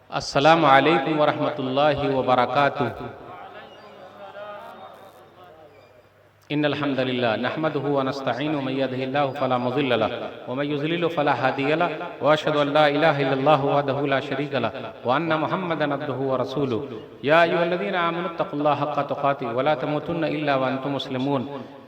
अस्सलामु अलैकुम वरहमतुल्लाहि वबरकातुहू। इन्नल हम्दुलिल्लाह नहमदुहु व नस्तईनुहु मन यहदिहिल्लाहु फला मुज़िल्ल लहु व मन युज़लिलहु फला हादिय लहु व अशहदु अल्ला इलाहा इल्लल्लाहु वहदहु ला शरीका लहु व अन्न मुहम्मदन अब्दुहु व रसूलुहु। या अय्युहल्लज़ीना आमनु तक़ुल्लाहा हक़्क़ तुक़ातिहि व ला तमूतुन्ना इल्ला व अन्तुम मुस्लिमून।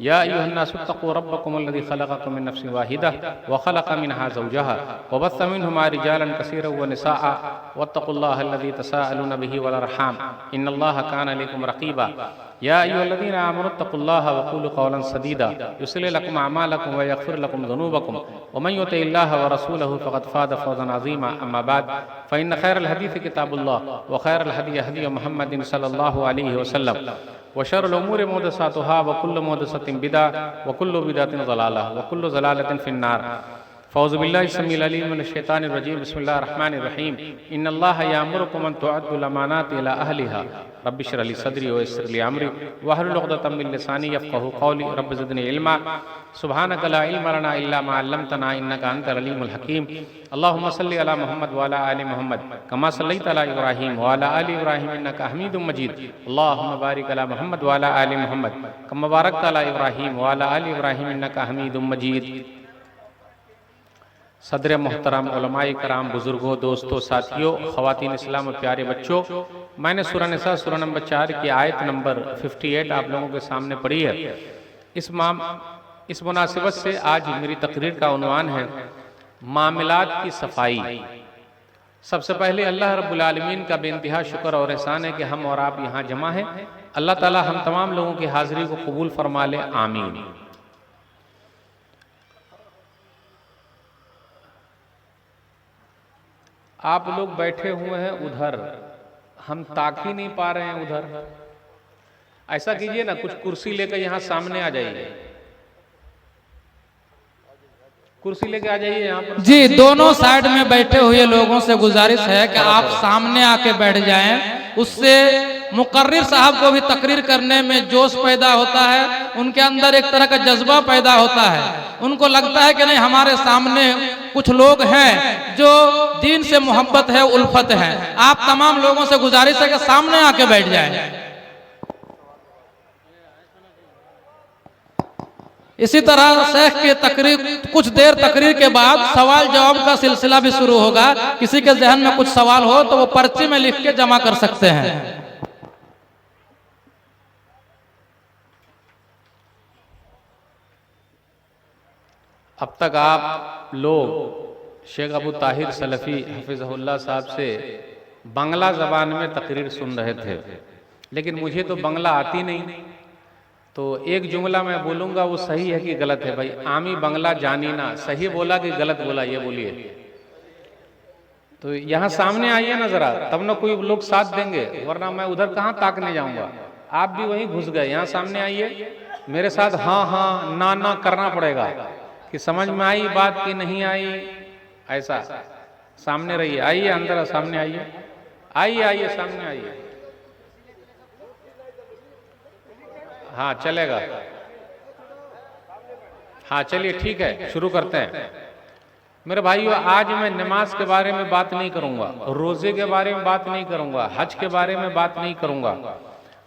या अय्युहन्नासु इत्तक़ू रब्बकुमुल्लज़ी ख़लक़कुम मिन नफ्सिन वाहिदा व ख़लक़ मिनहा ज़ौजहा व बस्स मिनहुमा रिजालन कसीरन व निसाअ वत्तक़ुल्लाहा अल्लज़ी तसाअलूना बिही वल अर्हाम इन्नल्लाहा काना अलैकुम रक़ीबा। या अय्युहल्लज़ीना आमनु तक़ुल्लाहा व क़ूलू क़ौलन सदीदा युस्लिह लकुम अमालकुम व यग़फ़िर लकुम ज़ुनूबकुम व मन युतिइल्लाह व रसूलहु फ़क़द फ़ाज़ फ़ौज़न अज़ीमा। अम्मा बाद फ़इन्न ख़ैरल हदीस किताबुल्लाह व ख़ैरल हदी हदी मुहम्मदिन सल्लल्लाहु अलैहि वसल्लम व शर्रुल उमूरि मुहदसातुहा व कुल्लु मुहदसतिन बिदअह व कुल्लु बिदअतिन ज़लालह व कुल्लु ज़लालतिन फ़िन्नार। फ़ौज़ु बिल्लाहि समीउल अलीम मिनश शैतानिर रजीम। बिस्मिल्लाहिर रहमानिर रहीम। इन्नल्लाहा यअमुरुकुम अन तुअद्दुल अमानाति इला अहलिहा रब्बि इश्रह ली सदरी व यस्सिर ली अमरी वहलुल उक़दतम मिन लिसानी यफ़क़हू क़ौली रब्बि ज़िदनी इल्मा सुब्हानक ला इल्मा लना इल्ला मा अल्लमतना इन्नका अंतल अलीमुल हकीम। अल्लाहुम्मा सल्लि अला मुहम्मद व अला आलि मुहम्मद कमा सल्लैता अला इब्राहीम व अला आलि इब्राहीम इन्नका हमीदुम मजीद। अल्लाहुम्मा बारिक अला मुहम्मद व अला आलि मुहम्मद कमा बारकता अला इब्राहीम व अला आलि इब्राहीम इन्नका हमीदुम मजीद। सदर मोहतरम उलमाए कराम, बुजुर्गों, दोस्तों, साथियों, ख़वातीन इस्लाम और प्यारे बच्चों, मैंने सूरह निसा सूरह नंबर 4 की आयत नंबर 58 आप लोगों के सामने पढ़ी है। इस मुनासिबत से आज मेरी तकरीर का उन्वान है मामलात की सफाई। सबसे पहले अल्लाह रब्बुल आलमीन का बेइंतहा शुक्र और एहसान है कि हम और आप यहाँ जमा हैं। अल्लाह ताला हम तमाम लोगों की हाज़िरी को कबूल फरमा ले, आमीन। आप लोग बैठे हुए हैं उधर, हम ताक ही नहीं पा रहे हैं उधर। ऐसा कीजिए ना, कुछ कुर्सी लेकर यहाँ सामने आ जाइए, कुर्सी लेके आ जाइए यहाँ पर। जी, दोनों साइड में बैठे हुए लोगों से गुजारिश है कि आप सामने आके बैठ जाएं। उससे मुकर्रिर साहब को भी तकरीर करने में जोश पैदा होता है, उनके अंदर एक तरह का जज्बा पैदा होता है। उनको लगता है कि नहीं, हमारे सामने कुछ लोग हैं जो दीन से मोहब्बत है, उल्फत है। आप तमाम लोगों से गुजारिश है कि सामने आके बैठ जाएं। इसी तरह शेख के तकरीर, कुछ देर तकरीर के बाद सवाल जवाब का सिलसिला भी शुरू होगा। किसी के जहन में कुछ सवाल हो तो वो पर्ची में लिख के जमा कर सकते हैं। अब तक आप लोग शेख अबू ताहिर सलफ़ी हफिज़हुल्लाह साहब से बांग्ला ज़बान में तकरीर सुन रहे थे, लेकिन मुझे तो बांग्ला आती नहीं, तो एक जुमला मैं बोलूँगा, वो सही है कि गलत है? भाई, आमी बांग्ला जानी ना, सही बोला कि गलत बोला, ये बोलिए। तो यहाँ सामने आइए ना ज़रा, तब ना कोई लोग साथ देंगे, वरना मैं उधर कहाँ ताकने जाऊँगा। आप भी वहीं घुस गए। यहाँ सामने आइए, मेरे साथ हाँ हाँ ना ना करना पड़ेगा कि समझ में आई बात कि नहीं आई। ऐसा सामने रहिए, आइए अंदर, सामने आइए, आइए आइए सामने आइए। हाँ चलेगा, हाँ चलिए ठीक है, शुरू करते हैं। मेरे भाइयों, आज मैं नमाज के बारे में बात नहीं करूंगा, रोजे के बारे में बात नहीं करूंगा, हज के बारे में बात नहीं करूंगा।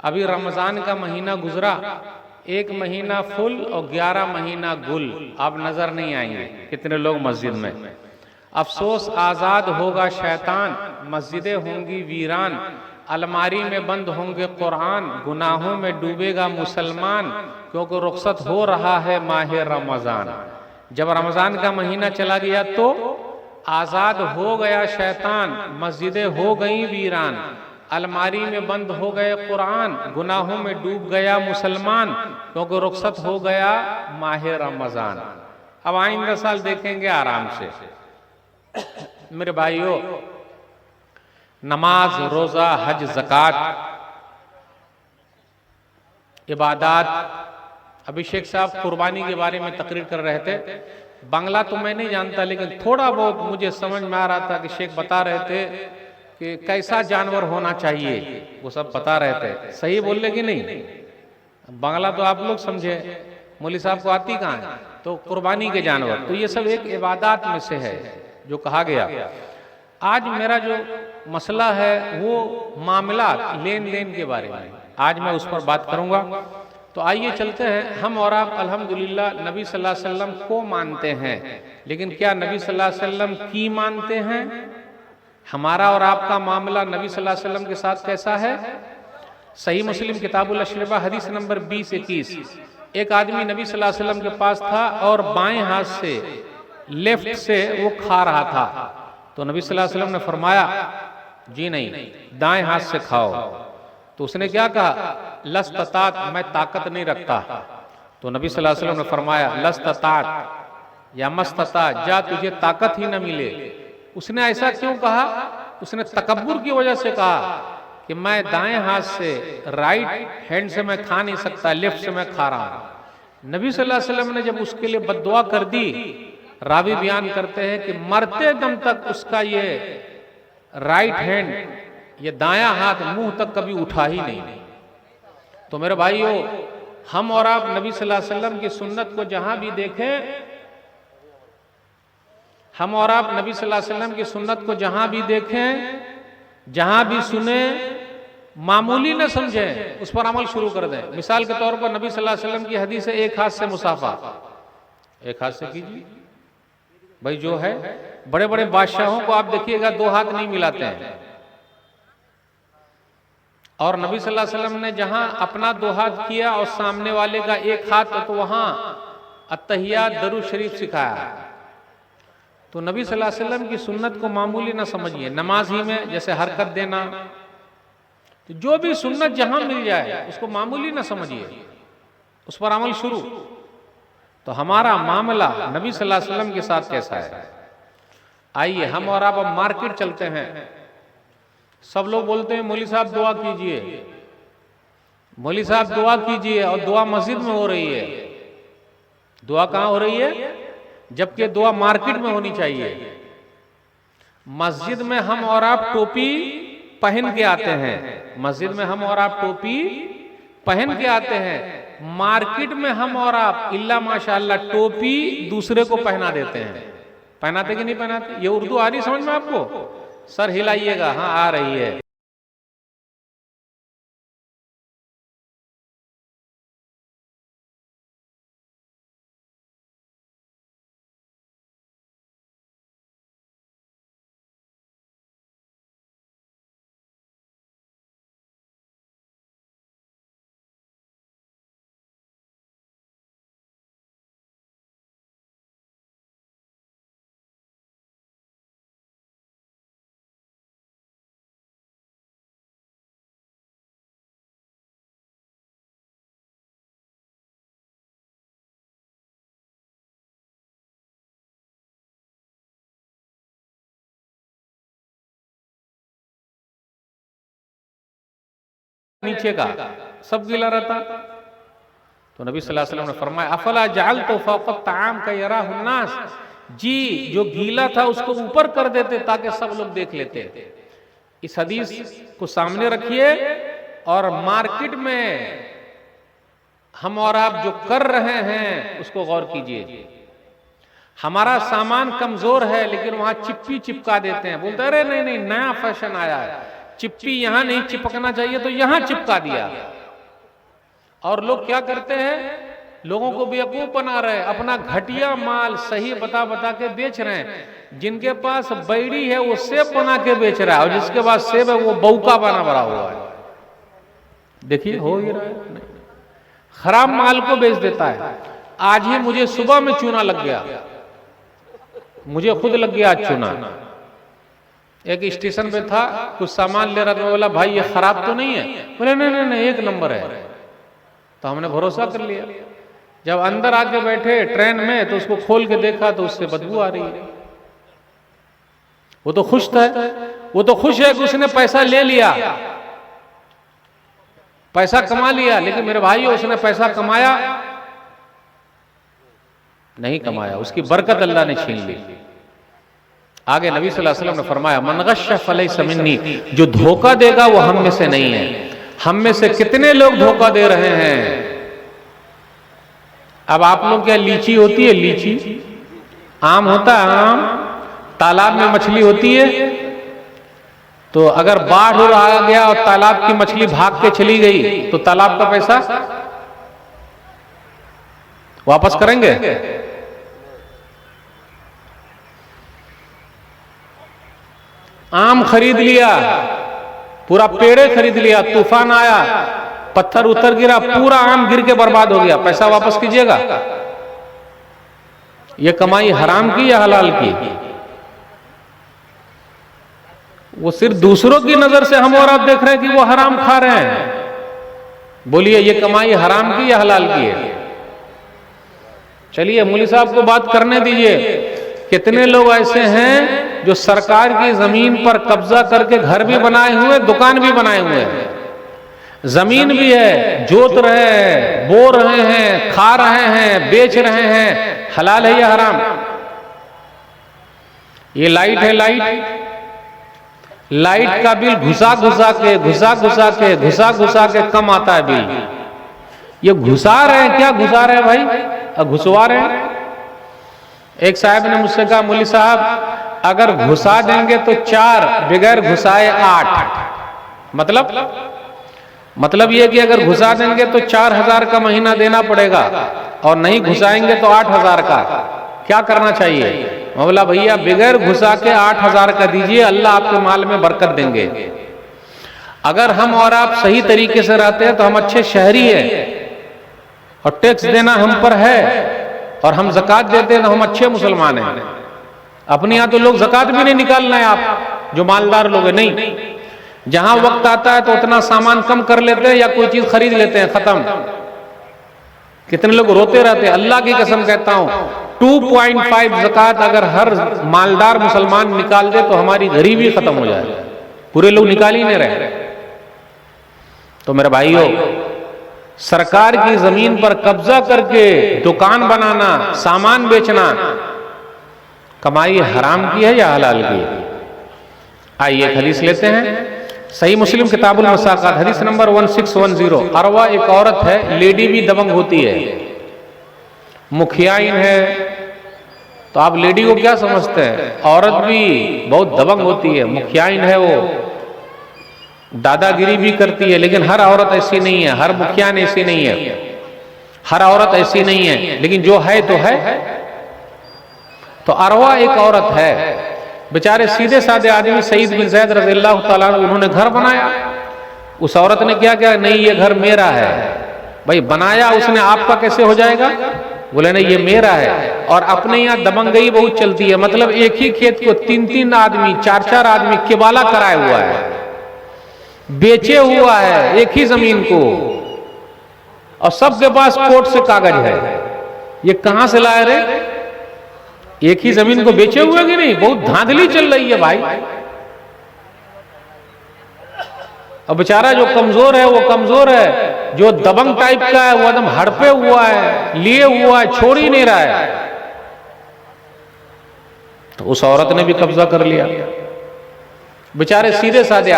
अभी रमजान का महीना गुजरा, 1 महीना फुल और 11 महीना गुल। आप नजर नहीं आएंगे कितने लोग मस्जिद में। अफसोस, आजाद होगा शैतान, मस्जिदें होंगी वीरान, अलमारी में बंद होंगे कुरान, गुनाहों में डूबेगा मुसलमान, क्योंकि रुखसत हो रहा है माह रमजान। जब रमजान का महीना चला गया तो आजाद हो गया शैतान, मस्जिदें हो गई वीरान, अलमारी में बंद हो गए कुरान, गुनाहों में डूब गया मुसलमान, क्योंकि रुखसत हो गया माह रमजान। अब आइंदा साल देखेंगे आराम से। मेरे भाइयों, नमाज, रोजा, हज, ज़कात, इबादत। अभी शेख साहब कुर्बानी के बारे में तकरीर कर रहे थे। बांग्ला तो मैं नहीं जानता, लेकिन थोड़ा बहुत मुझे समझ में आ रहा था कि शेख बता रहे थे कि कैसा जानवर होना चाहिए, वो सब बता रहे थे। सही बोल ले कि नहीं? बांग्ला तो आप लोग समझे, मौली साहब को आती कहाँ है? तो कुर्बानी के जानवर, तो ये सब एक इबादत में से है जो कहा गया। आज मेरा जो मसला है वो मामला लेन देन के बारे में, आज मैं उस पर बात करूंगा। तो आइए चलते हैं। हम और आप अल्हम्दुलिल्लाह नबी सल्लल्लाहु अलैहि वसल्लम को मानते हैं, लेकिन क्या नबी सल्लल्लाहु अलैहि वसल्लम की मानते हैं? हमारा और आपका मामला नबी सल्लल्लाहु अलैहि वसल्लम के साथ कैसा है? सही मुस्लिम किताबुल अशरिबा हदीस नंबर 20-21, एक आदमी नबी सल्लल्लाहु अलैहि वसल्लम के पास था और बाएं हाथ से, लेफ्ट से वो खा रहा था। तो नबी सल्लल्लाहु अलैहि वसल्लम ने फरमाया, जी नहीं, दाएं हाथ से खाओ। तो उसने क्या कहा? लस्ततात, मैं ताकत नहीं रखता। तो नबी सल्लल्लाहु अलैहि वसल्लम ने फरमाया, लस्ततात या मस्ततात, जा तुझे ताकत ही न मिले। उसने ऐसा क्यों कहा? उसने तकब्बुर की वजह से कहा कि मैं दाएं हाथ से, राइट हैंड से मैं खा नहीं सकता, लेफ्ट से मैं खा रहा हूं। नबी सल्लल्लाहु अलैहि वसल्लम ने जब उसके लिए बद्दुआ कर दी, रावी बयान करते हैं कि मरते दम तक उसका ये राइट हैंड, ये दायां हाथ मुंह तक कभी उठा ही नहीं। तो मेरे भाइयों, हम और आप नबी सल्लल्लाहु अलैहि वसल्लम की सुन्नत को जहां भी देखें, हम और आप नबी सल्लल्लाहु अलैहि वसल्लम की सुन्नत को जहां भी देखें, जहां भी सुने, मामूली न समझें, उस पर अमल शुरू कर दें। मिसाल के तौर पर नबी सल्लल्लाहु अलैहि वसल्लम की हदीस है, एक हाथ से मुसाफा, एक हाथ से कीजिए। भाई जो है, बड़े बड़े बादशाहों को आप देखिएगा 2 हाथ नहीं मिलाते हैं। और नबी सल्लल्लाहु अलैहि वसल्लम ने जहां अपना 2 हाथ किया और सामने वाले का 1 हाथ, तो वहां अत्तहियात दरूद शरीफ सिखाया। तो नबी सल्लल्लाहु अलैहि वसल्लम की सुन्नत को मामूली ना समझिए। नमाज ही में जैसे हरकत देना, तो जो भी सुन्नत जहां मिल जाए उसको मामूली ना समझिए, उस पर अमल शुरू। तो हमारा मामला नबी सल्लल्लाहु अलैहि वसल्लम के साथ कैसा है? आइए हम और आप अब मार्केट चलते हैं। सब लोग बोलते हैं मौलवी साहब दुआ कीजिए, मौलवी साहब दुआ कीजिए, और दुआ मस्जिद में हो रही है। दुआ कहां हो रही है? जबकि दुआ मार्केट में होनी चाहिए। मस्जिद में हम और आप टोपी पहन के आते हैं, मस्जिद में हम और आप टोपी पहन के आते हैं। मार्केट में हम और आप इल्ला माशाअल्लाह टोपी दूसरे को पहना देते हैं। पहनाते कि नहीं पहनाते? ये उर्दू आ रही समझ में आपको? सर हिलाइएगा, हाँ आ रही है। नीचे का सब गीला रहता। तो नबी सल्लल्लाहु अलैहि वसल्लम ने फरमाया, अफला जअलतु फौqa ताम का यराहु नास, जी जो गीला था उसको ऊपर कर देते ताकि सब लोग देख लेते। इस हदीस को सामने रखिए और मार्केट में हम और आप जो कर रहे हैं उसको गौर कीजिए। हमारा सामान कमजोर है लेकिन वहां चिप्पी चिपका देते हैं, बोलते अरे नहीं नहीं नया फैशन आया है, चिप्पी यहां नहीं चिपकना चाहिए तो यहां चिपका दिया। और लोग क्या करते हैं? लोगों को बेवकूफ बना रहे हैं, अपना घटिया माल सही बता बता के बेच रहे हैं। जिनके पास बैड़ी है वो सेब बना के बेच रहा है, और जिसके पास सेब है वो बौका बना भरा हुआ है। देखिए हो ही रहा है, खराब माल को बेच देता है। आज ही मुझे सुबह में चूना लग गया, मुझे खुद लग गया आज चूना। एक स्टेशन पे था, कुछ सामान ले रहा था, बोला भाई ये खराब तो नहीं है? बोले नहीं नहीं नहीं 1 नंबर है। तो हमने भरोसा कर लिया। जब अंदर आके बैठे ट्रेन में तो उसको खोल के देखा तो उससे बदबू आ रही है। वो तो खुश था, वो तो खुश है कि उसने पैसा ले लिया, पैसा कमा लिया। लेकिन मेरे भाइयों उसने पैसा कमाया नहीं कमाया, उसकी बरकत अल्लाह ने छीन ली। आगे नबी सल्लल्लाहु अलैहि वसल्लम ने फरमाया, मन गश्श फलैसा मिन्नी, जो धोखा देगा वो हम में से नहीं है। हम में से कितने लोग धोखा दे रहे हैं? अब आप लोग क्या लीची होती है? लीची आम होता है, आम तालाब में मछली होती है, तो अगर बाढ़ आ गया और तालाब की मछली भाग के चली गई तो तालाब का पैसा वापस करेंगे? आम खरीद लिया, पूरा पेड़े खरीद लिया, तूफान आया, पत्थर उतर गिरा, पूरा आम गिर के बर्बाद हो गया, पैसा वापस कीजिएगा? ये कमाई हराम की या हलाल की? वो सिर्फ दूसरों की नजर से हम और आप देख रहे हैं कि वो हराम खा रहे हैं। बोलिए ये कमाई हराम की या हलाल की है? चलिए मौलवी साहब को बात करने दीजिए। कितने लोग ऐसे हैं जो सरकार की जमीन पर कब्जा करके घर भी बनाए हुए, दुकान भी बनाए हुए हैं, जमीन भी है, जोत रहे हैं, बो रहे हैं, खा रहे हैं, बेच रहे हैं। हलाल है या हराम? ये लाइट है, लाइट का बिल घुसा घुसा के कम आता है बिल। ये घुसा रहे हैं, क्या घुसा रहे हैं भाई? घुसवा रहे हैं। एक साहब ने मुझसे कहा, मौलवी साहब अगर घुसा देंगे तो 4, बगैर घुसाए 8। मतलब ये कि अगर घुसा देंगे तो 4000 का महीना देना पड़ेगा और नहीं घुसाएंगे तो 8000 का। क्या करना चाहिए? मैं बोला भैया बगैर घुसा के 8000 का दीजिए, अल्लाह आपके माल में बरकत देंगे। अगर हम और आप सही तरीके से रहते हैं तो हम अच्छे शहरी हैं और टैक्स देना हम पर है और हम ज़कात देते हैं तो हम अच्छे मुसलमान हैं। अपने यहाँ तो लोग ज़कात भी नहीं निकाल रहे हैं, आप जो मालदार लोग हैं, नहीं। जहां वक्त आता है तो उतना सामान कम कर लेते हैं या कोई चीज खरीद लेते हैं, खत्म। कितने लोग रोते रहते हैं। अल्लाह की कसम कहता हूं 2.5 ज़कात अगर हर मालदार मुसलमान निकाल दे तो हमारी गरीबी खत्म हो जाए। पूरे लोग निकाल ही नहीं रहे। तो मेरे भाइयों, सरकार की जमीन पर कब्जा करके दुकान बनाना, सामान बेचना, कमाई हराम की है या हलाल की? आइए एक हदीस लेते हैं। सही मुस्लिम किताबुल मसाकात हदीस नंबर 1610। अरवा एक औरत है, लेडी भी दबंग होती है, मुखियाइन है। तो आप लेडी को क्या समझते हैं? औरत भी बहुत दबंग होती है, मुखियाइन है, वो दादागिरी भी करती है। लेकिन हर औरत ऐसी नहीं है, हर मुखियाइन ऐसी नहीं है, हर औरत ऐसी नहीं है, लेकिन जो है तो है। तो अरवा एक औरत है, बेचारे सीधे साधे आदमी सईद बिन ज़ैद रज़ियल्लाहु ताला अन्हु, उन्होंने घर बनाया। उस औरत ने क्या किया? नहीं ये घर मेरा है। भाई बनाया उसने, आपका कैसे हो जाएगा? बोले नहीं ये मेरा है। और अपने यहाँ दबंगई बहुत चलती है, मतलब एक ही खेत को 3-3 आदमी, 4-4 आदमी किबाला कराया हुआ है, बेचे हुआ है एक ही जमीन को, और सबके पास कोर्ट से कागज है। ये कहां से लाए रे? एक ही जमीन को बेचे हुए कि नहीं? बहुत धांधली चल रही है भाई। अब बेचारा जो कमजोर है वो कमजोर है, जो दबंग टाइप का है वो एकदम हड़पे हुआ है, लिए हुआ है, छोड़ ही नहीं रहा है। तो उस औरत ने भी कब्जा कर लिया। बेचारे सीधे साधे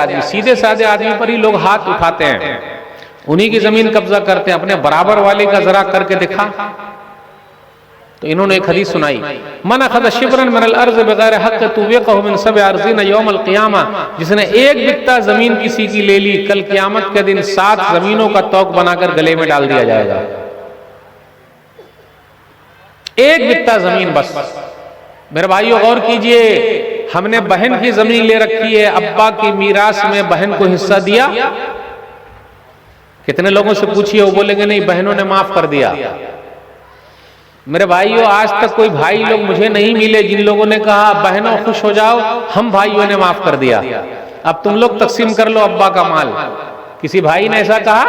आदमी पर ही लोग हाथ उठाते हैं, उन्हीं की जमीन कब्जा करते हैं। अपने बराबर वाले का जरा करके दिखा। तो इन्होंने एक हदीस सुनाई, मन अखज़ शिब्रन मिनल अर्ज़ बगैर हक़ तुविक़हु मिन सब'i अर्ज़िन यौमल क़ियामा। जिसने एक बित्ता जमीन किसी की ले ली, कल क़यामत के दिन 7 जमीनों का तौक बनाकर गले में डाल दिया जाएगा। एक बित्ता जमीन बस। मेरे भाइयों गौर कीजिए, हमने बहन की जमीन ले रखी है, अब्बा की मीरास में बहन को हिस्सा दिया। कितने लोगों से पूछिए, वो बोलेंगे नहीं बहनों ने माफ कर दिया। मेरे भाइयों आज तक कोई भाई लोग मुझे नहीं मिले जिन लोगों ने कहा बहनों खुश हो जाओ, हम भाइयों ने माफ कर दिया, अब तुम लोग तकसीम कर लो अब्बा का माल। किसी भाई ने ऐसा कहा?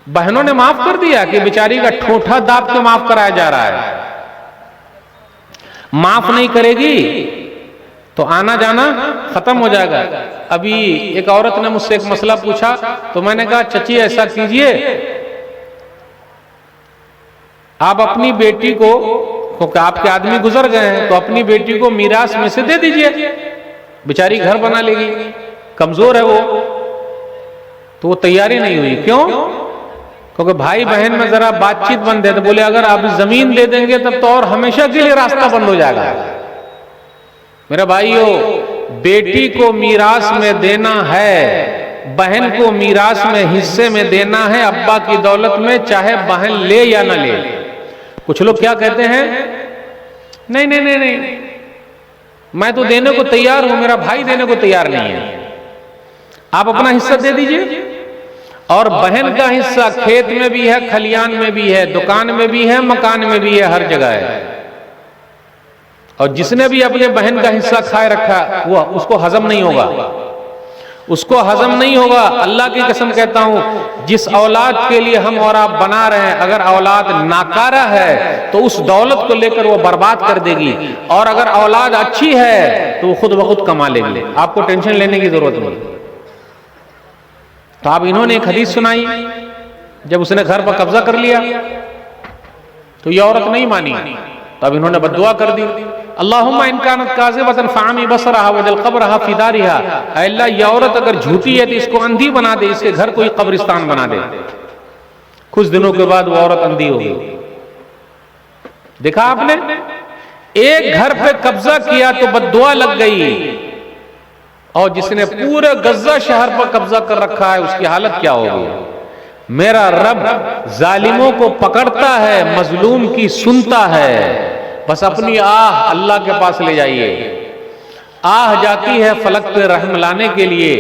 बहनों ने माफ कर दिया कि बेचारी का ठोठा दाब के माफ कराया जा रहा है। माफ नहीं करेगी तो आना जाना खत्म हो जाएगा। अभी एक औरत ने मुझसे एक मसला पूछा, तो मैंने कहा चची ऐसा कीजिए, आप अपनी बेटी को, क्योंकि आपके आदमी गुजर गए हैं, तो अपनी बेटी को मीरास में से दे दीजिए, बेचारी घर बना लेगी, कमजोर है वो। तो वो तैयारी नहीं हुई। क्यों? क्योंकि भाई बहन में जरा बातचीत बंद है। तो बोले अगर आप जमीन दे देंगे तब तो और हमेशा के लिए रास्ता बंद हो जाएगा। मेरे भाइयों बेटी को मीरास में देना है, बहन को मीरास में हिस्से में देना है अब्बा की दौलत में, चाहे बहन ले या ना ले। कुछ लोग क्या कहते हैं, नहीं नहीं नहीं नहीं, मैं तो देने को तैयार हूं, मेरा भाई देने को तैयार नहीं है, आप अपना हिस्सा दे दीजिए। और बहन का हिस्सा खेत में भी है, खलियान में भी है, दुकान में भी है, मकान में भी है, हर जगह है। और जिसने भी अपने बहन का हिस्सा खाए रखा वो उसको हजम नहीं होगा, उसको हजम नहीं होगा। अल्लाह की कसम कहता हूं, जिस औलाद के लिए हम और आप बना रहे हैं, अगर औलाद नाकारा है तो उस दौलत को लेकर वो बर्बाद कर देगी, और अगर औलाद अच्छी है तो वो खुद ब खुद कमा लेगी, आपको टेंशन लेने की जरूरत नहीं। तो आप इन्होंने एक हदीस सुनाई, जब उसने घर पर कब्जा कर लिया तो ये औरत नहीं मानी, तो अब इन्होंने बद्दुआ कर दी, अल्लाहुम्मा इन कानत काज़िबतन फ़अमी बसरहा वजल क़ब्रहा फ़ी दारिहा, अल्लाह ये औरत अगर झूठी है तो इसको अंधी बना दे, इसके घर कोई कब्रिस्तान बना दे। कुछ दिनों के बाद वो औरत अंधी हो गई। देखा आपने, एक घर पे कब्जा किया तो बद्दुआ लग गई, और जिसने पूरे गज्जा शहर पर कब्जा कर रखा है उसकी हालत क्या होगी। मेरा रब जालिमों को पकड़ता है, मजलूम की सुनता है, बस अपनी आह अल्लाह के पास ले जाइए। आह जाती है फलक पे रहम लाने के लिए,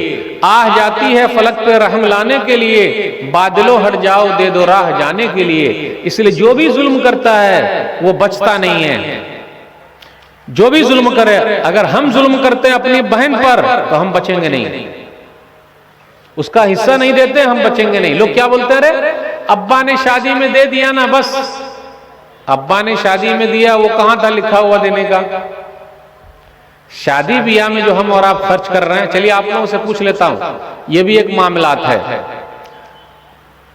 आह जाती है फलक पे रहम लाने के लिए, बादलों हट जाओ दे दो राह जाने के लिए। इसलिए जो भी जुल्म करता है वो बचता नहीं है, जो भी जुल्म करे। अगर हम जुल्म करते हैं अपनी बहन पर तो हम बचेंगे नहीं, उसका हिस्सा नहीं देते हम बचेंगे नहीं। लोग क्या बोलते हैं, अरे अब्बा ने शादी में दे दिया ना, बस अब्बा ने शादी में दिया, वो कहां था लिखा हुआ देने का। शादी ब्याह में जो हम और आप खर्च कर रहे हैं, चलिए आप लोगों से पूछ लेता हूं, ये भी एक मामलात है।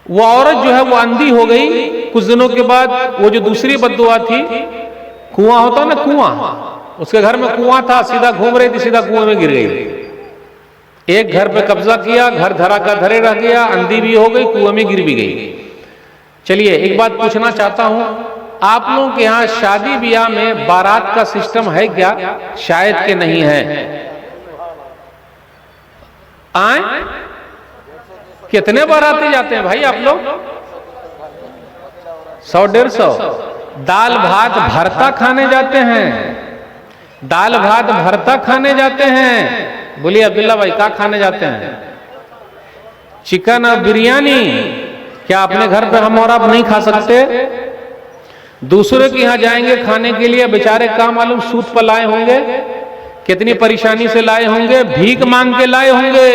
वो औरत जो है वो अंधी हो गई, कुछ दिनों के बाद वो जो दूसरी बद्दुआ थी, कुआं होता ना कुआं, उसके घर में कुआं था, सीधा घूम रही थी, सीधा कुएं में गिर गई। एक घर पे कब्जा किया, घर धरा का धरे रह गया, अंधी भी हो गई, कुएं में गिर भी गई। चलिए एक बात पूछना चाहता हूं, आप लोगों के यहाँ शादी ब्याह में बारात का सिस्टम है क्या? शायद के नहीं है। आए कितने बाराती जाते हैं भाई आप लोग? 100-150। दाल भात भरता खाने जाते हैं, दाल भात भरता खाने जाते हैं। बोलिए अब्दुल्ला भाई क्या खाने जाते हैं? चिकन और बिरयानी। क्या अपने घर पे हम और आप नहीं खा सकते? दूसरे के यहाँ जाएंगे खाने के लिए, बेचारे का मालूम सूत पर लाए होंगे, कितनी परेशानी से लाए होंगे, भीख मांग के लाए होंगे।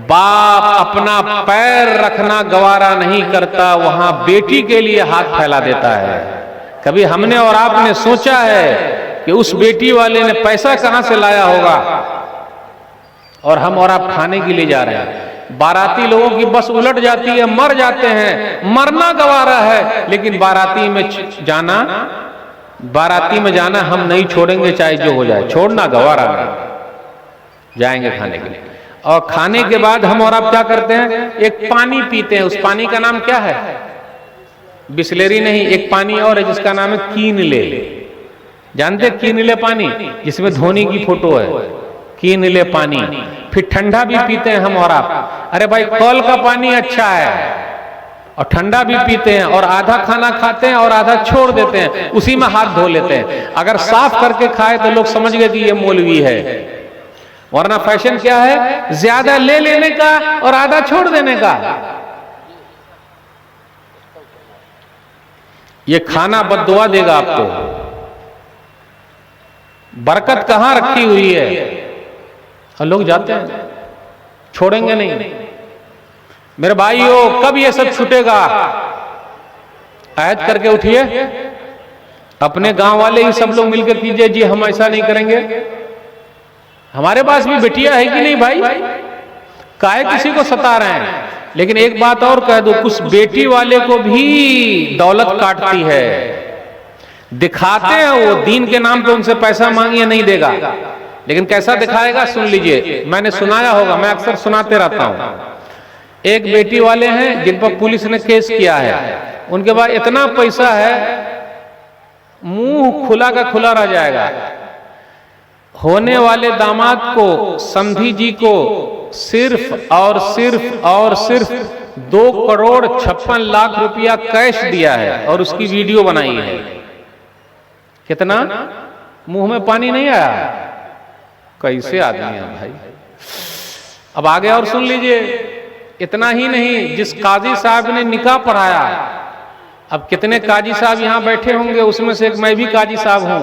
बाप अपना पैर रखना गवारा नहीं करता, वहां बेटी के लिए हाथ फैला देता है। कभी हमने और आपने सोचा है कि उस बेटी वाले ने पैसा कहां से लाया होगा, और हम और आप खाने के लिए जा रहे हैं। बाराती लोगों की बस उलट जाती है, मर जाते हैं, मरना गवारा है, लेकिन बाराती में जाना हम नहीं छोड़ेंगे, चाहे जो हो जाए, छोड़ना गवारा नहीं, जाएंगे खाने के लिए। और खाने के बाद हम और आप क्या करते हैं? एक पानी पीते हैं, उस पानी का नाम क्या है? बिस्लेरी नहीं, एक पानी और है जिसका नाम है कीनले। जानते कीनले पानी, जिसमें धोनी की फोटो है, कीनले पानी। फिर ठंडा भी पीते हैं हम और आप। अरे भाई कल का पानी अच्छा है, और ठंडा भी पीते हैं, और आधा खाना खाते हैं और आधा छोड़ देते हैं, उसी में हाथ धो लेते हैं। अगर साफ करके खाए तो लोग समझ गए कि ये मौलवी है, वरना फैशन क्या है? ज्यादा ले लेने का और आधा छोड़ देने का। ये खाना बद्दुआ देगा आपको। बरकत कहां रखी हुई है, और लोग जाते हैं, छोड़ेंगे नहीं। मेरे भाइयों कब ये सब छूटेगा? ऐद करके उठिए, अपने गांव वाले ही सब लोग मिलकर कीजिए, जी हम ऐसा नहीं करेंगे। हमारे पास भी बेटियां है कि नहीं भाई? काहे किसी को सता रहे हैं? लेकिन एक बात और कह दो, कुछ बेटी वाले को भी दौलत काटती है। दिखाते हैं वो दीन के नाम पे उनसे पैसा मांगिए, नहीं देगा, लेकिन कैसा दिखाएगा सुन लीजिए। मैंने सुनाया होगा, मैं अक्सर सुनाते रहता हूं। एक बेटी वाले हैं जिन पर पुलिस ने केस किया है, उनके पास इतना पैसा है मुंह खुला का खुला रह जाएगा। होने वाले दामाद को, समधी जी को सिर्फ और सिर्फ 2,56,00,000 रुपया कैश दिया है और उसकी वीडियो बनाई है। कितना? मुंह में पानी नहीं आया? कैसे आदमी है भाई। अब आगे और सुन लीजिए। इतना ही नहीं, जिस काजी साहब ने निकाह पढ़ाया, अब कितने काजी साहब यहां बैठे होंगे, उसमें से एक मैं भी काजी साहब हूं।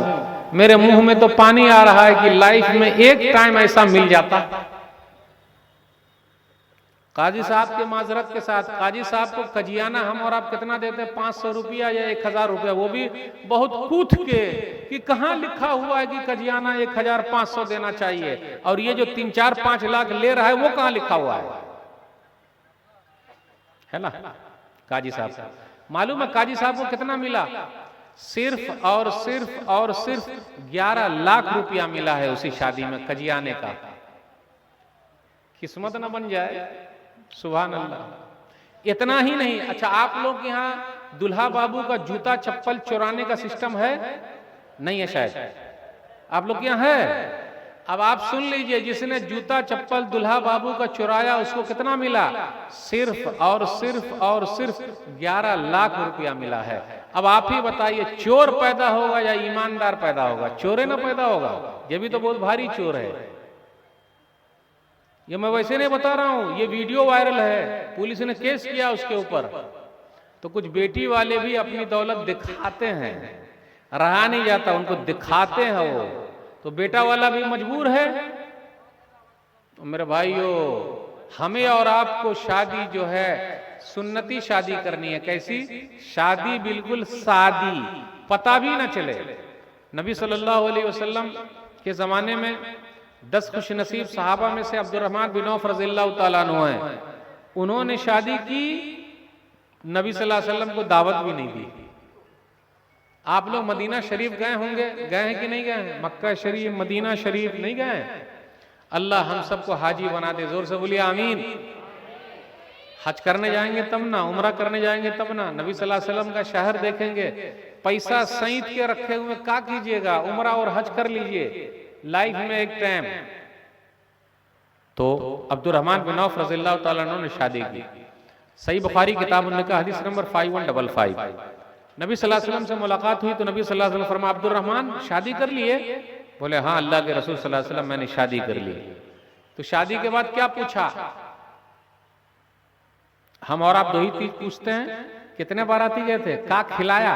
मेरे मुंह में तो पानी आ रहा है कि लाइफ में एक टाइम ऐसा मिल जाता। काजी साहब के माजरत के साथ, काजी साहब को कजियाना हम और आप कितना देते हैं? 500 रुपया या 1,000 रुपया, वो भी बहुत कूथ के कि कहां लिखा हुआ है कि कजियाना 1,500 देना चाहिए, और ये जो 3-4-5 लाख ले रहा है वो कहां लिखा हुआ है ना? काजी साहब, मालूम है काजी साहब को कितना मिला? सिर्फ और सिर्फ 11 लाख रुपया मिला है उसी शादी में कजियाने का। किस्मत ना बन जाए। सुभान अल्लाह। इतना ही नहीं, अच्छा आप लोग यहाँ दुल्हा बाबू का जूता चप्पल चुराने का सिस्टम है? नहीं है शायद, आप लोग यहाँ है? अब आप सुन लीजिए, जिसने जूता चप्पल दुल्हा बाबू का चुराया उसको कितना मिला? सिर्फ और सिर्फ 11 लाख रुपया मिला है। अब आप ही बताइए, चोर पैदा होगा या ईमानदार पैदा होगा? चोरे ना पैदा होगा। ये भी तो बहुत भारी चोर है। ये मैं वैसे नहीं बता रहा हूं, ये वीडियो वायरल है, पुलिस ने केस किया उसके ऊपर। तो कुछ बेटी वाले भी अपनी दौलत दिखाते हैं, रहा नहीं जाता, उनको दिखाते हैं वो, तो बेटा वाला भी मजबूर है। तो मेरे भाइयों, हमें और आपको शादी जो है सुन्नती शादी करनी है। कैसी शादी? बिल्कुल सादी, पता भी ना चले। नबी सल्लल्लाहु अलैहि वसल्लम के जमाने में 10 खुशनसीब सहाबा में से अब्दुर्रहमान बिन औफ रज़ियल्लाहु ताला अन्हु हैं। उन्होंने शादी की, नबी सल्लल्लाहु अलैहि वसल्लम को दावत भी नहीं दी। आप लोग मदीना शरीफ गए होंगे, गए हैं कि नहीं गए हैं? मक्का शरीफ, मदीना शरीफ नहीं गए हैं? अल्लाह हम सबको हाजी बना दे। जोर से बोलिए आमीन। हज करने जाएंगे तब ना, उम्रा करने जाएंगे तब ना, नबी सल्लल्लाहु अलैहि वसल्लम का शहर देखेंगे। पैसा सईद के रखे हुए क्या कीजिएगा? उम्रा और हज कर लीजिए लाइफ में एक टाइम। तो अब्दुर्रहमान बिन औफ रज़ियल्लाहु ताला अन्हु ने शादी की। सही बुखारी किताब उनका हदीस नंबर 5155। नबी सल्लल्लाहु अलैहि वसल्लम से मुलाकात हुई तो नबी सल्लल्लाहु अलैहि वसल्लम फरमाया, अब्दुर्रहमान शादी कर लिए? बोले हाँ अल्लाह के रसूल सल्लल्लाहु अलैहि वसल्लम मैंने शादी कर ली। तो शादी के बाद क्या पूछा? हम और आप दो ही चीज पूछते हैं, कितने बाराती गए थे, क्या खिलाया?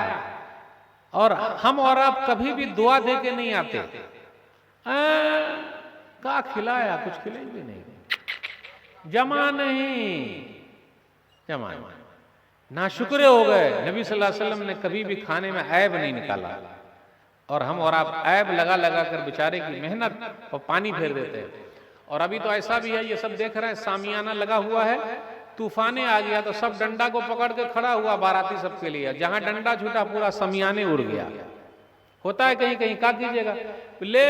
और हम और आप कभी भी दुआ दे के नहीं आते, क्या खिलाया? कुछ खिलाई भी नहीं, जमा नहीं, जमा ना शुक्र हो गए। नबी सल्लल्लाहु अलैहि वसल्लम ने कभी भी खाने में ऐब नहीं निकाला, और हम और आप ऐब लगा लगा कर बेचारे की मेहनत और पानी फेर देते हैं। और अभी तो ऐसा भी है, ये सब देख रहे हैं, सामियाना लगा हुआ है, तूफाने आ गया तो सब डंडा को पकड़ के खड़ा हुआ बाराती सबके लिए, जहां डंडा छूटा पूरा समियाने उड़ गया। होता है कहीं कहीं, क्या कीजिएगा? ले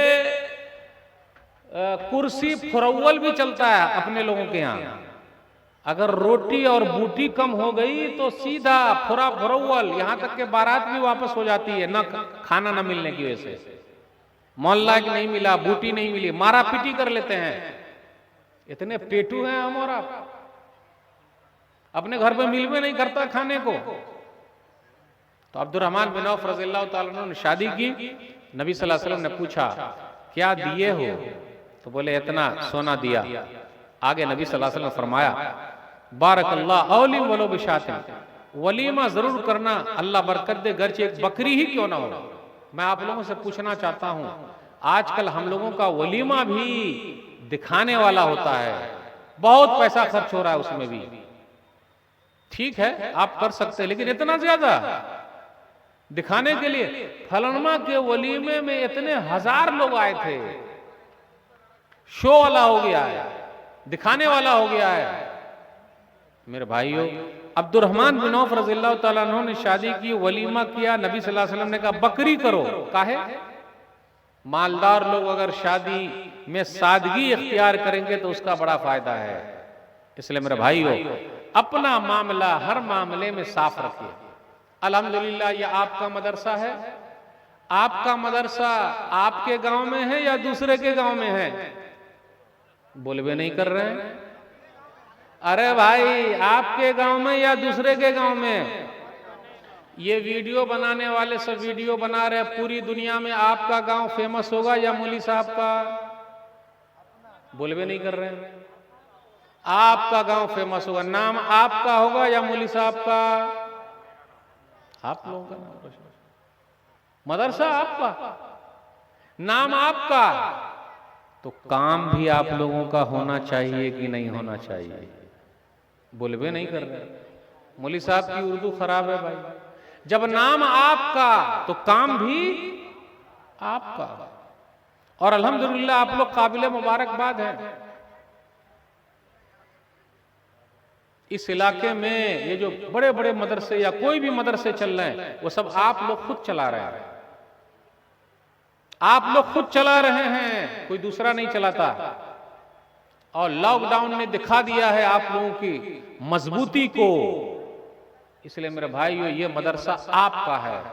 कुर्सी फुरौवल भी चलता है अपने लोगों के यहाँ। अगर रोटी और बूटी कम हो गई तो सीधा फुरौवल, यहाँ तक के बारात भी वापस हो जाती है, ना खाना ना मिलने की वजह से। मोहल्ला की नहीं मिला, बूटी नहीं मिली, मारा पीटी कर लेते हैं। इतने पेटू हैं हम और आप, अपने घर पे मिल भी नहीं करता खाने को। तो अब्दुर्रहमान बिन औफ रज़ियल्लाहु ताला अन्हु ने शादी की। नबी सल्लल्लाहु अलैहि वसल्लम ने पूछा क्या दिए हो? तो बोले इतना सोना दिया। आगे नबी सल्लल्लाहु अलैहि वसल्लम ने फरमाया बारकल्लाह औली वलो बिशातिन, वलीमा जरूर करना, अल्लाह बरकत दे, गर्चे एक बकरी ही क्यों ना हो। मैं आप लोगों से पूछना चाहता हूं, आजकल हम लोगों का वलीमा भी दिखाने वाला होता है, बहुत पैसा खर्च हो रहा है उसमें भी। ठीक है आप कर सकते हैं, लेकिन इतना ज्यादा दिखाने के लिए। फलनमा के वलीमे में इतने 1000 लोग आए थे, शो वाला हो गया है, दिखाने वाला हो गया है। मेरे भाइयों, अब्दुर्रहमान बिन औफ रज़ियल्लाहु ताला अन्हु ने शादी की, वलीमा किया। नबी सल्लल्लाहु अलैहि वसल्लम ने कहा बकरी करो। काहे? मालदार लोग अगर शादी में सादगी इख्तियार करेंगे तो उसका बड़ा फायदा है। इसलिए मेरे भाइयों, अपना मामला हर मामले में साफ रखिए। अल्हम्दुलिल्लाह ये आपका मदरसा है, आपका मदरसा आपके गांव में है या दूसरे के गांव में है? बोलबे नहीं कर रहे हैं। अरे भाई, आपके गांव में या दूसरे के गांव में? ये वीडियो बनाने वाले सब वीडियो बना रहे हैं, पूरी दुनिया में आपका गांव फेमस होगा या मौलवी साहब का? बोलबे नहीं कर रहे हैं। आपका गांव फेमस होगा, नाम आपका होगा या मौलवी साहब का? आप लोगों का नाम रोशन, मदरसा आपका, नाम आपका, तो काम भी आप लोगों का होना चाहिए कि नहीं होना चाहिए? बोलबे नहीं कर रहे। मौलवी साहब की उर्दू खराब है भाई। जब नाम आपका तो काम भी आपका, और अल्हम्दुलिल्लाह आप लोग काबिल मुबारकबाद हैं। इस इलाके में ये जो बड़े बड़े मदरसे या कोई भी मदरसे चल रहे हैं, वो सब आप लोग खुद चला रहे हैं। आप लोग खुद चला रहे हैं, कोई दूसरा नहीं चलाता। और लॉकडाउन ने दिखा दिया है आप लोगों की मजबूती को। इसलिए मेरे भाइयों, ये मदरसा आपका है,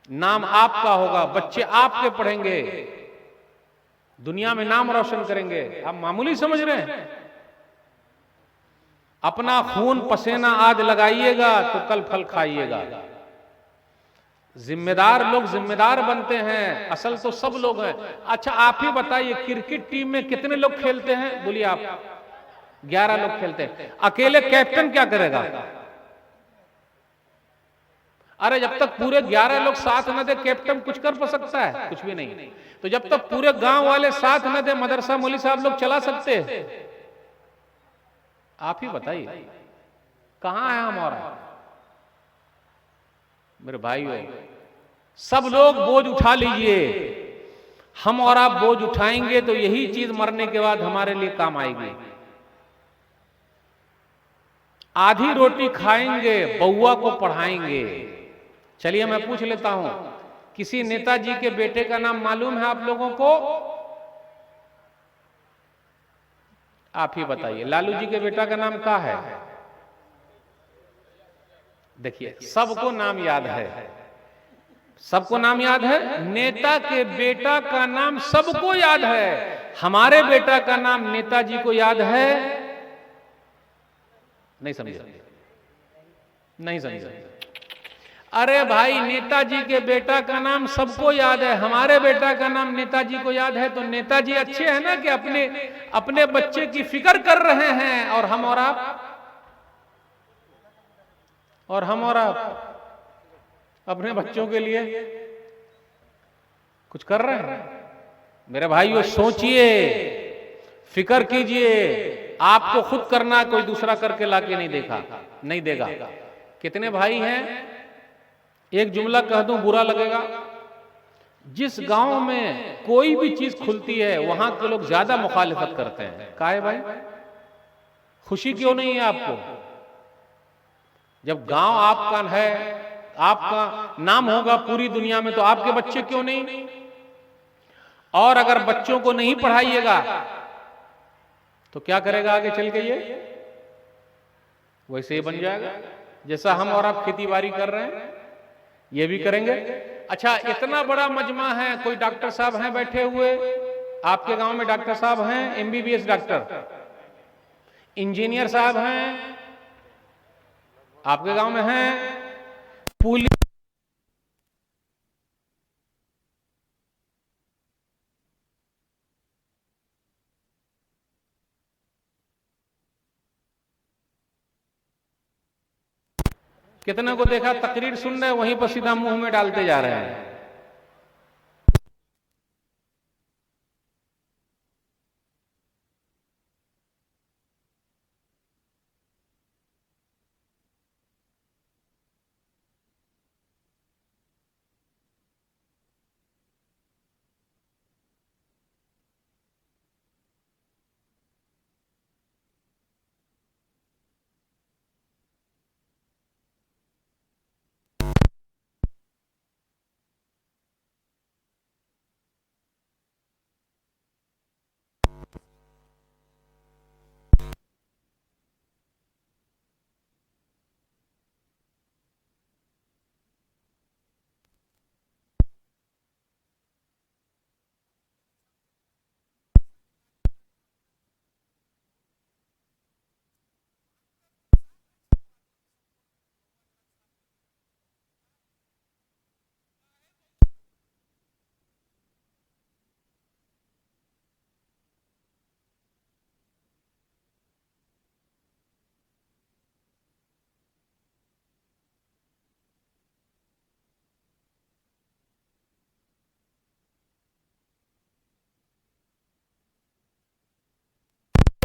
नाम आपका होगा, बच्चे आपके पढ़ेंगे, दुनिया में नाम रोशन करेंगे। आप मामूली समझ रहे हैं? अपना खून पसीना आज लगाइएगा तो कल फल खाइएगा। जिम्मेदार लोग जिम्मेदार बनते हैं, असल तो सब लोग हैं। अच्छा आप ही बताइए, क्रिकेट टीम में कितने लोग खेलते हैं? बोलिए आप। 11 लोग खेलते हैं। अकेले कैप्टन क्या करेगा? अरे जब तक पूरे 11 लोग साथ न दे, कैप्टन कुछ कर सकता है? कुछ भी नहीं। तो जब तक पूरे गांव वाले साथ न दे, मदरसा मौलवी साहब लोग चला सकते हैं? आप ही बताइए, कहां है हमारा? मेरे भाइयों, सब लोग बोझ उठा लीजिए। हम और आप बोझ उठाएंगे तो यही चीज मरने के बाद हमारे लिए काम आएगी। आधी रोटी खाएंगे, बउआ को पढ़ाएंगे। चलिए मैं पूछ लेता हूं, किसी नेताजी के बेटे का नाम मालूम है आप लोगों को? आप ही बताइए। लालू जी के बेटा का नाम क्या है? देखिए, सबको नाम याद है, सबको नाम याद है। नेता के बेटा का नाम सबको याद है। हमारे बेटा का नाम नेताजी को याद है? नहीं समझा? नहीं समझा? अरे भाई, नेताजी के बेटा का नाम सबको याद है, हमारे बेटा का नाम नेताजी को याद है। तो नेताजी अच्छे हैं ना कि अपने बच्चे की फिक्र कर रहे हैं, और हम और आप अपने बच्चों के लिए कुछ कर रहे हैं। मेरे भाइयों, सोचिए, फिक्र कीजिए। आपको खुद करना, कोई दूसरा करके लाके नहीं देगा। कितने भाई हैं? एक जुमला कह दूं, बुरा लगेगा। जिस गांव में कोई भी चीज खुलती है, वहां के लोग ज्यादा मुखालिफत करते हैं। काहे भाई? खुशी क्यों नहीं है आपको? जब गांव आपका है, आपका नाम होगा पूरी दुनिया में, तो आपके बच्चे क्यों नहीं? और अगर बच्चों को नहीं पढ़ाइएगा तो क्या करेगा आगे चल के? ये वैसे ही बन जाएगा जैसा हम और आप खेती बाड़ी कर रहे हैं, ये भी करेंगे। अच्छा, इतना बड़ा मजमा है, कोई डॉक्टर साहब हैं बैठे हुए? आपके गांव में डॉक्टर साहब हैं? MBBS डॉक्टर, इंजीनियर साहब हैं आपके गांव में हैं? पुलिस, कितने को देखा तकरीर सुन रहे, वहीं पर सीधा मुंह में डालते जा रहे हैं।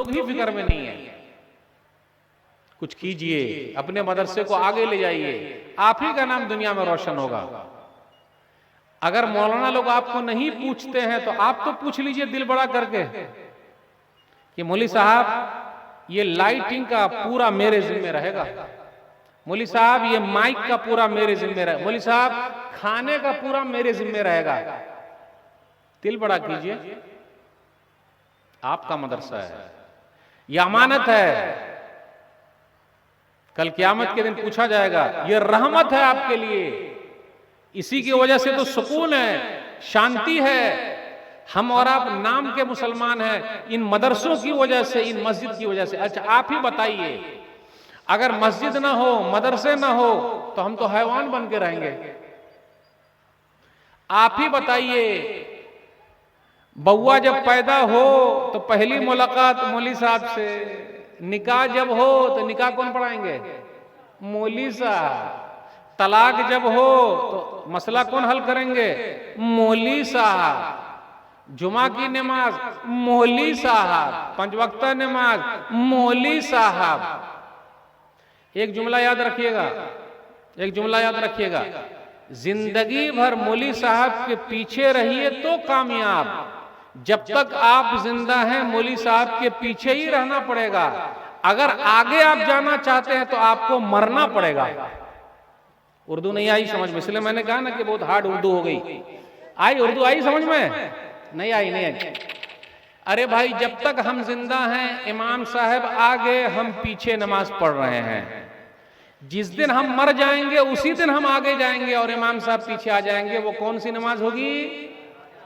लोग ही फिक्र में नहीं है। कुछ कीजिए, अपने मदरसे को आगे ले जाइए, आप ही का नाम दुनिया में रोशन होगा। अगर मौलाना लोग आपको नहीं पूछते हैं तो आप तो पूछ लीजिए दिल बड़ा करके कि मौली साहब ये लाइटिंग का पूरा मेरे जिम्मे रहेगा, मौली साहब ये माइक का पूरा मेरे जिम्मे रहेगा, मौली साहब खाने का पूरा मेरे जिम्मे रहेगा। दिल बड़ा कीजिए, आपका मदरसा है, यह अमानत है, कल क़यामत के दिन पूछा जाएगा। यह रहमत है आपके लिए, इसी की वजह से तो सुकून है, शांति है। हम और आप नाम के मुसलमान हैं इन मदरसों की वजह से, इन मस्जिद की वजह से। अच्छा आप ही बताइए, अगर मस्जिद ना हो, मदरसे ना हो तो हम तो हैवान बन के रहेंगे। आप ही बताइए, बउआ जब पैदा हो तो पहली मुलाकात मौली साहब से, निकाह जब हो तो निकाह कौन पढ़ाएंगे? मौली साहब। तलाक जब हो तो मसला कौन हल करेंगे? मौली साहब। जुमा की नमाज मौली साहब, 5 वक्ता नमाज मौली साहब। एक जुमला याद रखिएगा, एक जुमला याद रखिएगा, जिंदगी भर मौली साहब के पीछे रहिए तो कामयाब। जब तक आप जिंदा हैं मौली साहब के पीछे ही रहना पड़ेगा। अगर आगे आप जाना चाहते हैं तो आपको मरना पड़ेगा। उर्दू नहीं आई समझ में, इसलिए मैंने कहा ना कि बहुत हार्ड उर्दू हो गई। आई उर्दू आई समझ में? नहीं आई, नहीं आई। अरे भाई जब तक हम जिंदा हैं इमाम साहब आगे, हम पीछे नमाज पढ़ रहे हैं। जिस दिन हम मर जाएंगे उसी दिन हम आगे जाएंगे और इमाम साहब पीछे आ जाएंगे। वो कौन सी नमाज होगी?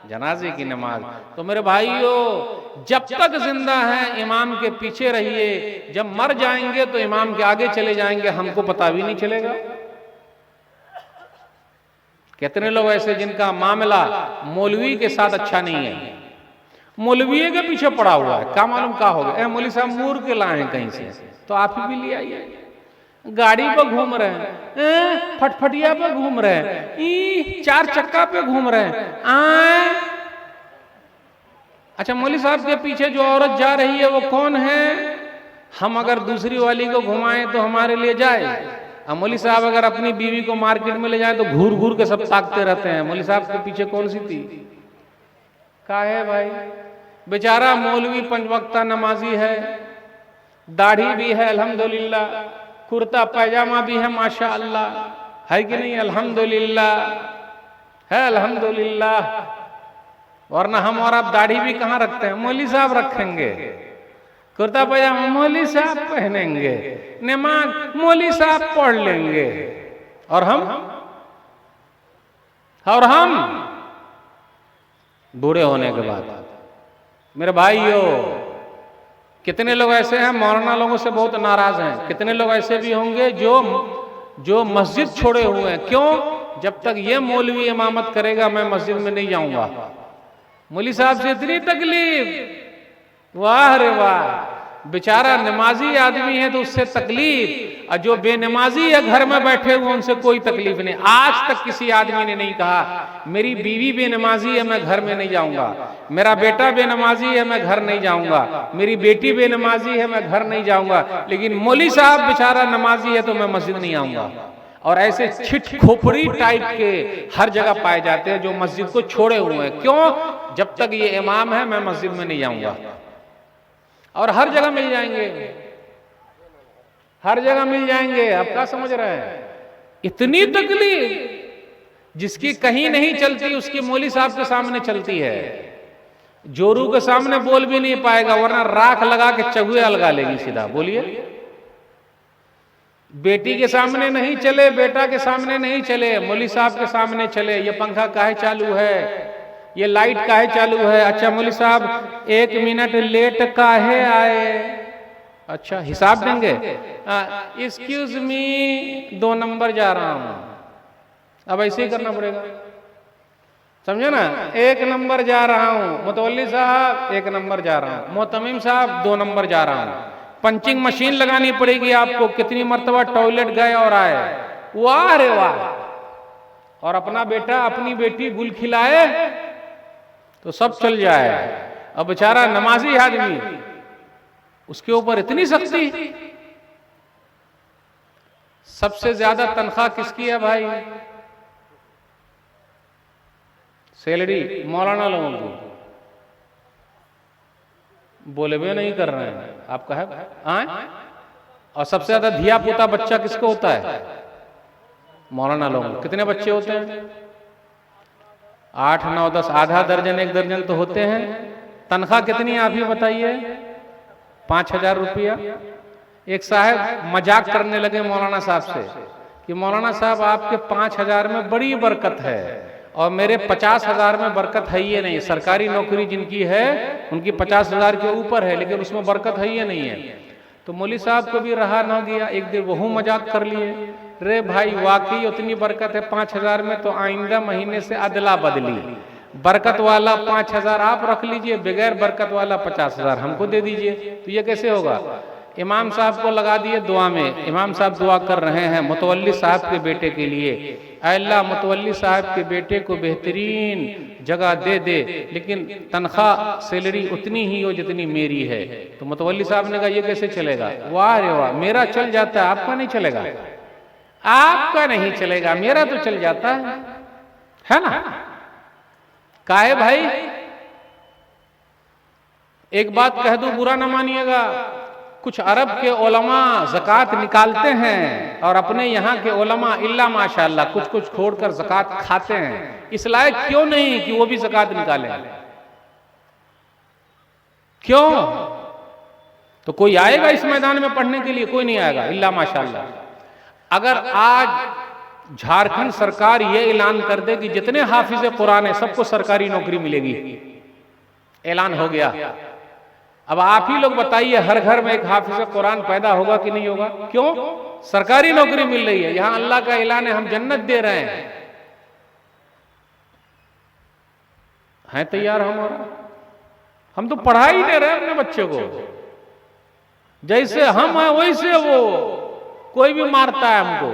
जनाजे की नमाज। तो मेरे भाइयों, जब तक जिंदा हैं इमाम के पीछे रहिए, जब मर जाएंगे तो इमाम के आगे चले जाएंगे, हमको पता भी नहीं चलेगा। कितने लोग ऐसे जिनका मामला मौलवी के साथ अच्छा नहीं है, मौलवी के पीछे पड़ा हुआ है, क्या मालूम क्या हो गया। मौलवी साहब मूर के लाए हैं कहीं से, तो आप ही भी ले आइए। गाड़ी पर घूम रहे हैं, फटफटिया पे घूम रहे हैं, 4 चक्का पे घूम रहे हैं। अच्छा मौलवी साहब के पीछे जो औरत जा रही है वो कौन है? हम अगर दूसरी वाली को घुमाएं तो हमारे लिए जाए। मौलवी साहब अगर अपनी बीवी को मार्केट में ले जाए तो घूर घूर के सब ताकते रहते हैं। मौलवी साहब के पीछे कौन सी थी? क्या है भाई? बेचारा मौलवी 5 वक्ता नमाजी है, दाढ़ी भी है अल्हम्दुलिल्लाह, कुर्ता पैजामा भी है माशाअल्लाह, है कि नहीं? अल्हम्दुलिल्लाह है, अल्हम्दुलिल्लाह। वरना हम और आप दाढ़ी भी कहाँ रखते हैं? मौलवी साहब रखेंगे, कुर्ता पैजामा मौलवी साहब पहनेंगे, नमाज मौलवी साहब पढ़ लेंगे, और हम बूढ़े होने के बाद। मेरे भाइयों, कितने लोग ऐसे हैं मौलाना लोगों से बहुत नाराज हैं। कितने लोग ऐसे भी होंगे जो मस्जिद छोड़े हुए हैं। क्यों? जब तक ये मौलवी इमामत करेगा मैं मस्जिद में नहीं जाऊंगा। मौलवी साहब से इतनी तकलीफ, वाह रे वाह। बेचारा नमाजी आदमी है तो उससे तकलीफ, और जो बेनमाजी है घर में बैठे हुए उनसे कोई तकलीफ नहीं। आज तक किसी आदमी ने नहीं कहा मेरी बीवी बेनमाजी है मैं घर में नहीं जाऊंगा, मेरा बेटा बेनमाजी है मैं घर नहीं जाऊंगा, मेरी बेटी बेनमाजी है मैं घर नहीं जाऊंगा, लेकिन मौलवी साहब बेचारा नमाजी है तो मैं मस्जिद नहीं आऊंगा। और ऐसे छिट खोपड़ी टाइप के हर जगह पाए जाते हैं जो मस्जिद को छोड़े हुए हैं। क्यों? जब तक ये इमाम है मैं मस्जिद में नहीं जाऊंगा। और हर जगह मिल जाएंगे, हर जगह मिल जाएंगे। आप क्या समझ रहे हैं? इतनी तकलीफ जिसकी कहीं नहीं चलती उसकी मौलवी साहब के सामने चलती है। जोरू के सामने बोल भी नहीं पाएगा, वरना राख लगा के चगुए अलगा लेगी सीधा। बोलिए, बेटी के सामने नहीं चले, बेटा के सामने नहीं चले, मौलवी साहब के सामने चले। ये पंखा काहे चालू है, ये लाइट काहे चालू है? अच्छा मौलवी साहब 1 मिनट लेट काहे आए? अच्छा हिसाब देंगे? एक्सक्यूज मी 2 नंबर जा रहा हूं। अब ऐसे ही करना पड़ेगा, समझे ना? 1 नंबर जा रहा हूं। मुतवल्ली साहब 1 नंबर जा रहा हूं। मोहतमिम साहब 2 नंबर जा रहा हूं। पंचिंग मशीन लगानी पड़ेगी आपको, कितनी मर्तबा टॉयलेट गए और आए। वाह रे वाह। और अपना बेटा अपनी बेटी गुल खिलाए तो सब चल जाए। अब बेचारा नमाजी आदमी उसके ऊपर इतनी सख्ती। सबसे ज्यादा तनख्वाह किसकी है भाई? सैलरी मौलाना लोगों की। बोले भी नहीं कर रहे हैं, आपका है आए? और सबसे ज्यादा धिया पुता बच्चा किसको होता है? मौलाना लोगों। कितने बच्चे होते हैं? 8, 9, 10, आधा दर्जन 1 दर्जन तो होते हैं। तनख्वाह कितनी आप ही बताइए? 5,000 रुपया। एक साहब मजाक करने लगे मौलाना साहब से कि मौलाना साहब आपके 5,000 में बड़ी बरकत है और मेरे 50,000 में बरकत है ये नहीं। सरकारी नौकरी जिनकी है उनकी 50,000 के ऊपर है, लेकिन उसमें बरकत है ये नहीं है। तो मौली साहब को भी रहा ना गया, एक दिन वह मजाक कर लिए, रे भाई वाकई उतनी बरकत है 5,000 में, तो आइंदा महीने से अदला बदली, बरकत वाला 5,000 आप रख लीजिए, बगैर बरकत वाला 50,000 हमको दे दीजिए। तो ये कैसे होगा? इमाम साहब को लगा दिए दुआ में। इमाम साहब दुआ कर रहे हैं मुतवल्ली साहब के बेटे के लिए, अल्लाह मुतवल्ली साहब के बेटे को बेहतरीन जगह दे दे, लेकिन तनख्वाह सैलरी उतनी ही हो जितनी मेरी है। तो मुतवल्ली साहब ने कहा ये कैसे चलेगा? वाह रे वाह, मेरा चल जाता है, आपका नहीं चलेगा। आपका नहीं चलेगा, मेरा तो चल जाता है ना? काहे भाई? एक बात कह दूं, बुरा ना मानिएगा, कुछ अरब के उलमा ज़कात निकालते हैं और अपने यहाँ के उलमा इल्ला माशाअल्लाह कुछ कुछ छोड़कर ज़कात खाते हैं। इस लायक क्यों नहीं कि वो भी ज़कात निकालें? क्यों? तो कोई आएगा इस मैदान में पढ़ने के लिए? कोई नहीं आएगा इल्ला माशाअल्लाह। अगर आज झारखंड सरकार ये ऐलान कर दे कि जितने हाफिज कुरान है सबको सरकारी नौकरी मिलेगी, ऐलान हो गया। अब आप ही लोग बताइए, हर घर में एक हाफिज कुरान पैदा होगा कि नहीं होगा? क्यों? सरकारी नौकरी मिल रही है। यहां अल्लाह का ऐलान है, हम जन्नत दे रहे हैं तैयार हम तो पढ़ाई दे रहे हैं अपने बच्चे को। जैसे हम हैं वैसे वो, कोई भी मारता है हमको।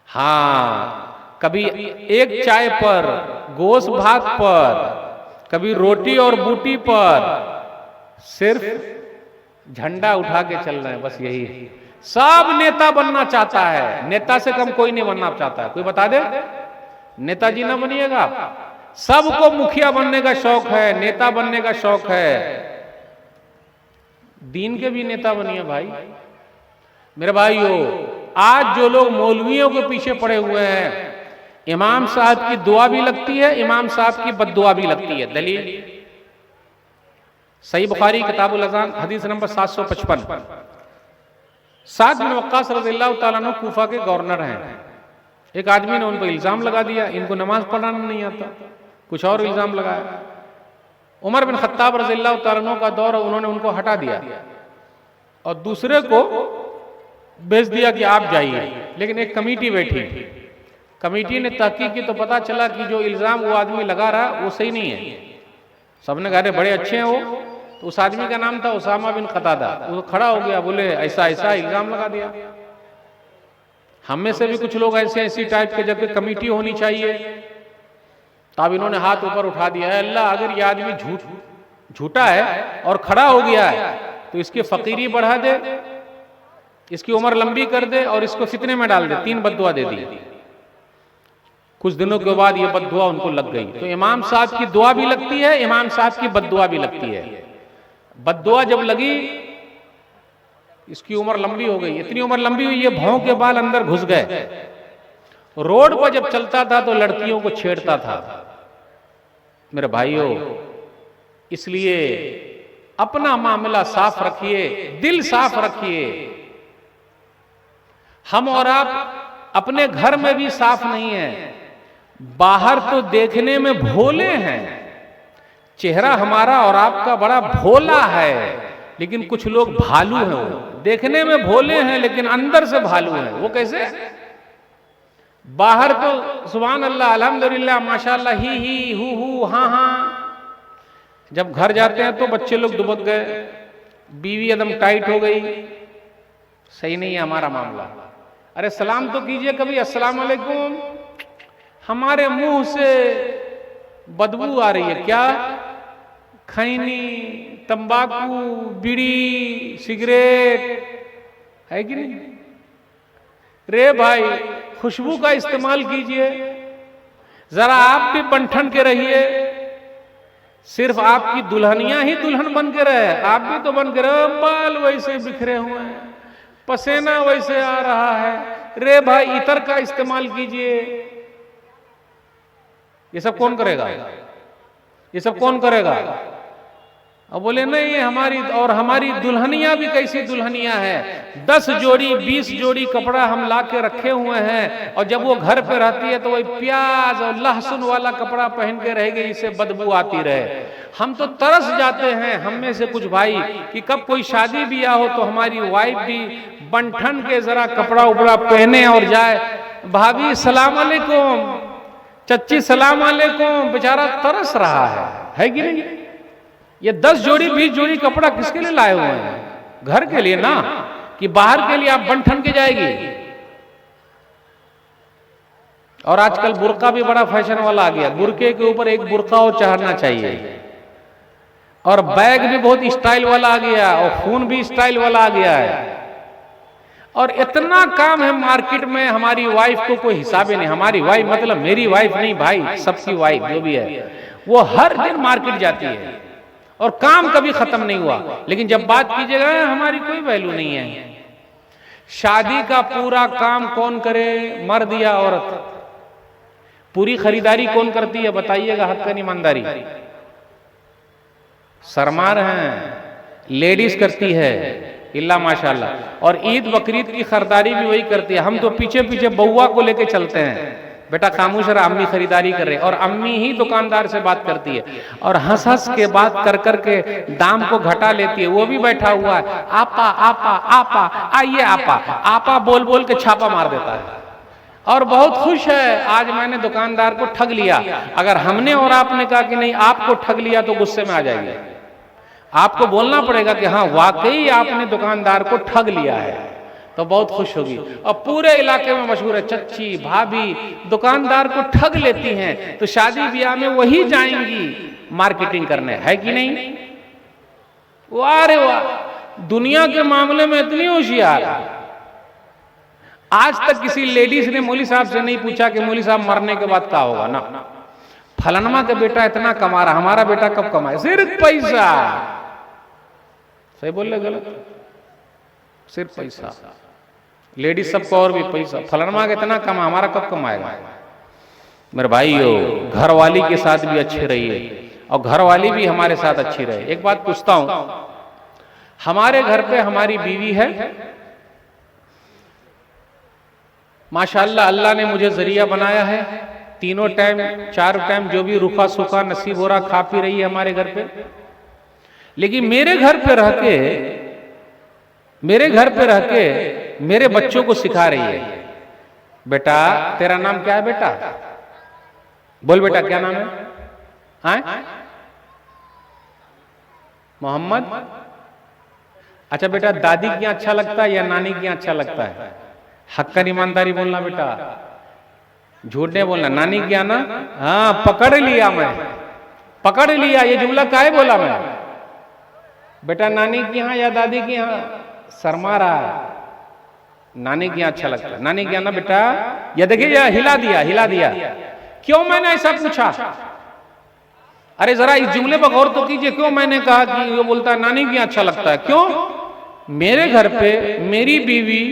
हाँ, कभी एक चाय पर, गोश्त भात पर, कभी रोटी और बूटी पर, सिर्फ झंडा उठा के चल रहे हैं, बस यही। सब नेता बनना चाहता है, नेता से कम कोई नहीं बनना चाहता है। कोई बता दे, नेताजी ना बनिएगा। सबको मुखिया बनने का शौक है, नेता बनने का शौक है। दीन के भी नेता बनिए भाई। मेरे भाइयों, आज जो लोग मौलवियों के पीछे पड़े हुए हैं, इमाम साहब की दुआ भी लगती है, इमाम साहब की बद्दुआ भी लगती है। दलील सही बुखारी किताबुल अज़ान हदीस नंबर 755। साद बिन वक्कास रज़ियल्लाहु ताला अन्हु कूफा के गवर्नर हैं। एक आदमी ने उन पर इल्जाम लगा दिया, इनको नमाज पढ़ाना नहीं आता, कुछ और इल्जाम लगाया। उमर बिन खत्ताब रज़ियल्लाहु ताला अन्हु का दौर, उन्होंने उनको हटा दिया और दूसरे को भेज दिया कि आप जाइए। लेकिन एक कमेटी बैठी, कमेटी ने तहकीक की तो पता चला कि जो इल्जाम वो आदमी लगा रहा वो सही नहीं है। सबने कहा बड़े अच्छे हैं वो। तो उस आदमी का नाम था उसामा बिन कतादा। वो खड़ा हो गया, बोले ऐसा ऐसा इल्जाम लगा दिया। हम में से भी कुछ लोग ऐसे ऐसी टाइप के, जबकि कमेटी होनी चाहिए। तब इन्होंने हाथ ऊपर उठा दिया, है अल्लाह, अगर ये आदमी झूठा है और खड़ा हो गया है तो इसकी फकीरी बढ़ा दे, इसकी उम्र लंबी कर दे और इसको फितने में डाल दे। 3 बद्दुआ दे दी। कुछ दिनों के बाद ये बद्दुआ उनको लग गई। तो इमाम साहब की दुआ भी लगती है, इमाम साहब की बद्दुआ भी लगती है। बद्दुआ जब लगी, इसकी उम्र लंबी हो गई। इतनी उम्र लंबी हुई, ये भौं के बाल अंदर घुस गए। रोड पर जब चलता था तो लड़कियों को छेड़ता था। मेरे भाइयों, इसलिए अपना मामला साफ रखिए, दिल साफ रखिए। हम और आप अपने घर में भी साफ नहीं है, बाहर तो देखने में भोले हैं, चेहरा हमारा और आपका बड़ा भोला है, लेकिन कुछ लोग भालू हैं। वो देखने में भोले हैं लेकिन अंदर से भालू हैं। वो कैसे? बाहर तो सुभान अल्लाह, अल्हम्दुलिल्लाह, माशाअल्लाह, ही हु हाँ हाँ। जब घर जाते हैं तो बच्चे लोग दुबक गए, बीवी एकदम टाइट हो गई। सही नहीं है हमारा मामला। अरे सलाम तो कीजिए कभी, अस्सलाम वालेकुम। हमारे मुंह से बदबू आ रही है क्या? खैनी, तंबाकू, बीड़ी, सिगरेट, है कि नहीं? रे भाई, खुशबू का इस्तेमाल कीजिए, जरा आप भी बंठन के रहिए। सिर्फ आपकी दुल्हनियां ही दुल्हन बन के रहे, आप भी तो बन के रहे। बाल वैसे बिखरे हुए हैं, पसीना वैसे आ रहा है। रे भाई, इतर का इस्तेमाल कीजिए। ये सब कौन करेगा? ये सब कौन करेगा? अब बोले नहीं, हमारी दुल्हनियां भी कैसी दुल्हनियां हैं। 10 जोड़ी 20 जोड़ी कपड़ा हम ला के रखे हुए हैं, और जब वो घर पे रहती है तो वही प्याज और लहसुन वाला कपड़ा पहन के रहेगी, इससे बदबू आती रहे। हम तो तरस जाते हैं, हम में से कुछ भाई, कि कब कोई शादी ब्याह हो तो हमारी वाइफ भी बंठन के जरा कपड़ा उपड़ा पहने और जाए। भाभी सलाम अलैकुम, चच्ची सलाम अलैकुम, बेचारा तरस रहा है कि नहीं? ये 10 जोड़ी 20 जोड़ी कपड़ा किसके लिए लाए हुए हैं? घर के लिए ना, कि बाहर के लिए आप बंठन के जाएगी। और आजकल बुर्का भी बड़ा फैशन वाला आ गया, बुर्के के ऊपर एक बुर्का और चढ़ना चाहिए। और बैग भी बहुत स्टाइल वाला आ गया, और फोन भी स्टाइल वाला आ गया है। और इतना काम है मार्केट में, हमारी वाइफ को कोई हिसाब ही नहीं। हमारी वाइफ मतलब मेरी वाइफ नहीं भाई, सबकी वाइफ जो भी है, वो हर दिन मार्केट जाती है और काम कभी खत्म नहीं हुआ। लेकिन जब बात कीजिएगा, हमारी कोई वैल्यू नहीं है। शादी का पूरा काम कौन करे? मर्द या औरत? पूरी खरीदारी कौन करती है बताइएगा, हक का ईमानदारी? सरमार हैं, लेडीज करती है, इल्ला माशाल्लाह। और ईद बकरीद की खरीदारी भी वही करती है। हम तो पीछे पीछे बउआ को लेके चलते हैं, बेटा खामोश रहा, अम्मी खरीदारी कर रहे, और अम्मी ही दुकानदार से बात करती है, और हंस हंस के बात कर करके दाम को घटा लेती है। वो भी बैठा हुआ है, आपा आपा आपा, आइए आपा आपा बोल बोल के छापा मार देता है, और बहुत खुश है, आज मैंने दुकानदार को ठग लिया। अगर हमने और आपने कहा कि नहीं आपको ठग लिया, तो गुस्से में आ जाएगी। आपको बोलना पड़ेगा कि हाँ वाकई आपने दुकानदार को ठग लिया है, तो बहुत खुश होगी। और पूरे इलाके में मशहूर है, चच्ची भाभी दुकानदार को ठग लेती हैं, तो शादी ब्याह में वही जाएंगी मार्केटिंग करने, है कि नहीं? वाह रे वाह, दुनिया के मामले में इतनी होशियार। आज तक किसी लेडीज ने मौली साहब से नहीं पूछा कि मौली साहब मरने के बाद क्या होगा ना। फलनमा का बेटा इतना कमा रहा, हमारा बेटा कब कमाए? सिर्फ पैसा। सही बोल रहे गलत? सिर्फ पैसा। लेडीज सबको और भी पैसा, फलनमा का इतना कमा, हमारा कब कमाएगा? मेरे भाइयों, घर वाली के साथ भी अच्छे रहिए, और घर वाली भी हमारे साथ अच्छी रहे। एक बात पूछता हूं, हमारे घर पे हमारी बीवी है, माशाल्लाह अल्लाह ने मुझे जरिया बनाया है, तीनों टाइम 4 टाइम जो भी रूखा सूखा नसीब हो रहा खा पी रही है हमारे घर पे। लेकिन मेरे घर पे रह के मेरे बच्चों को सिखा रही है, बेटा तेरा नाम क्या है? बेटा बोल, बेटा क्या नाम है? मोहम्मद। अच्छा बेटा, दादी की अच्छा लगता है या नानी की अच्छा लगता है? हक्कन ईमानदारी बोलना बेटा, झूठ नहीं बोलना। नानी की ना? हाँ पकड़ लिया मैं, पकड़ लिया। ये जुमला काहे बोला मैं? बेटा नानी की यहाँ या दादी की यहाँ? शर्मा रहा है, नानी की यहाँ अच्छा लगता है। नानी की यहाँ ना बेटा, ये देखिए ये हिला दिया। क्यों मैंने ऐसा पूछा? अरे जरा इस जुमले पर गौर तो कीजिए, क्यों मैंने कहा कि वो बोलता है नानी की यहाँ अच्छा लगता है? क्यों? मेरे घर पे मेरी बीवी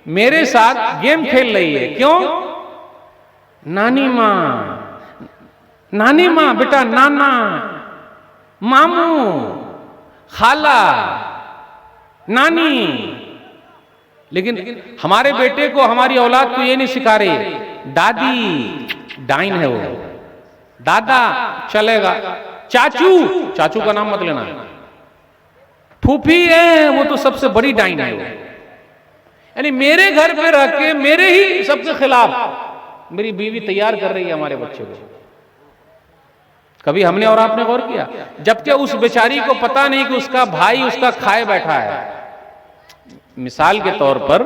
मेरे साथ गेम खेल रही है। क्यों? नानी माँ बेटा, नाना, मामू, खाला, नानी। लेकिन हमारे बेटे को, हमारी औलाद को ये नहीं सिखा रही, दादी डाइन है वो, दादा चलेगा, चाचू का नाम मत लेना, फूफी है वो तो सबसे बड़ी डाइन है वो। यानी मेरे घर पे रह के मेरे ही सबके खिलाफ मेरी बीवी तैयार कर रही है हमारे बच्चे को। कभी हमने और आपने गौर किया? जबकि उस बेचारी को पता नहीं कि उसका भाई उसका खाए बैठा है। मिसाल के तौर पर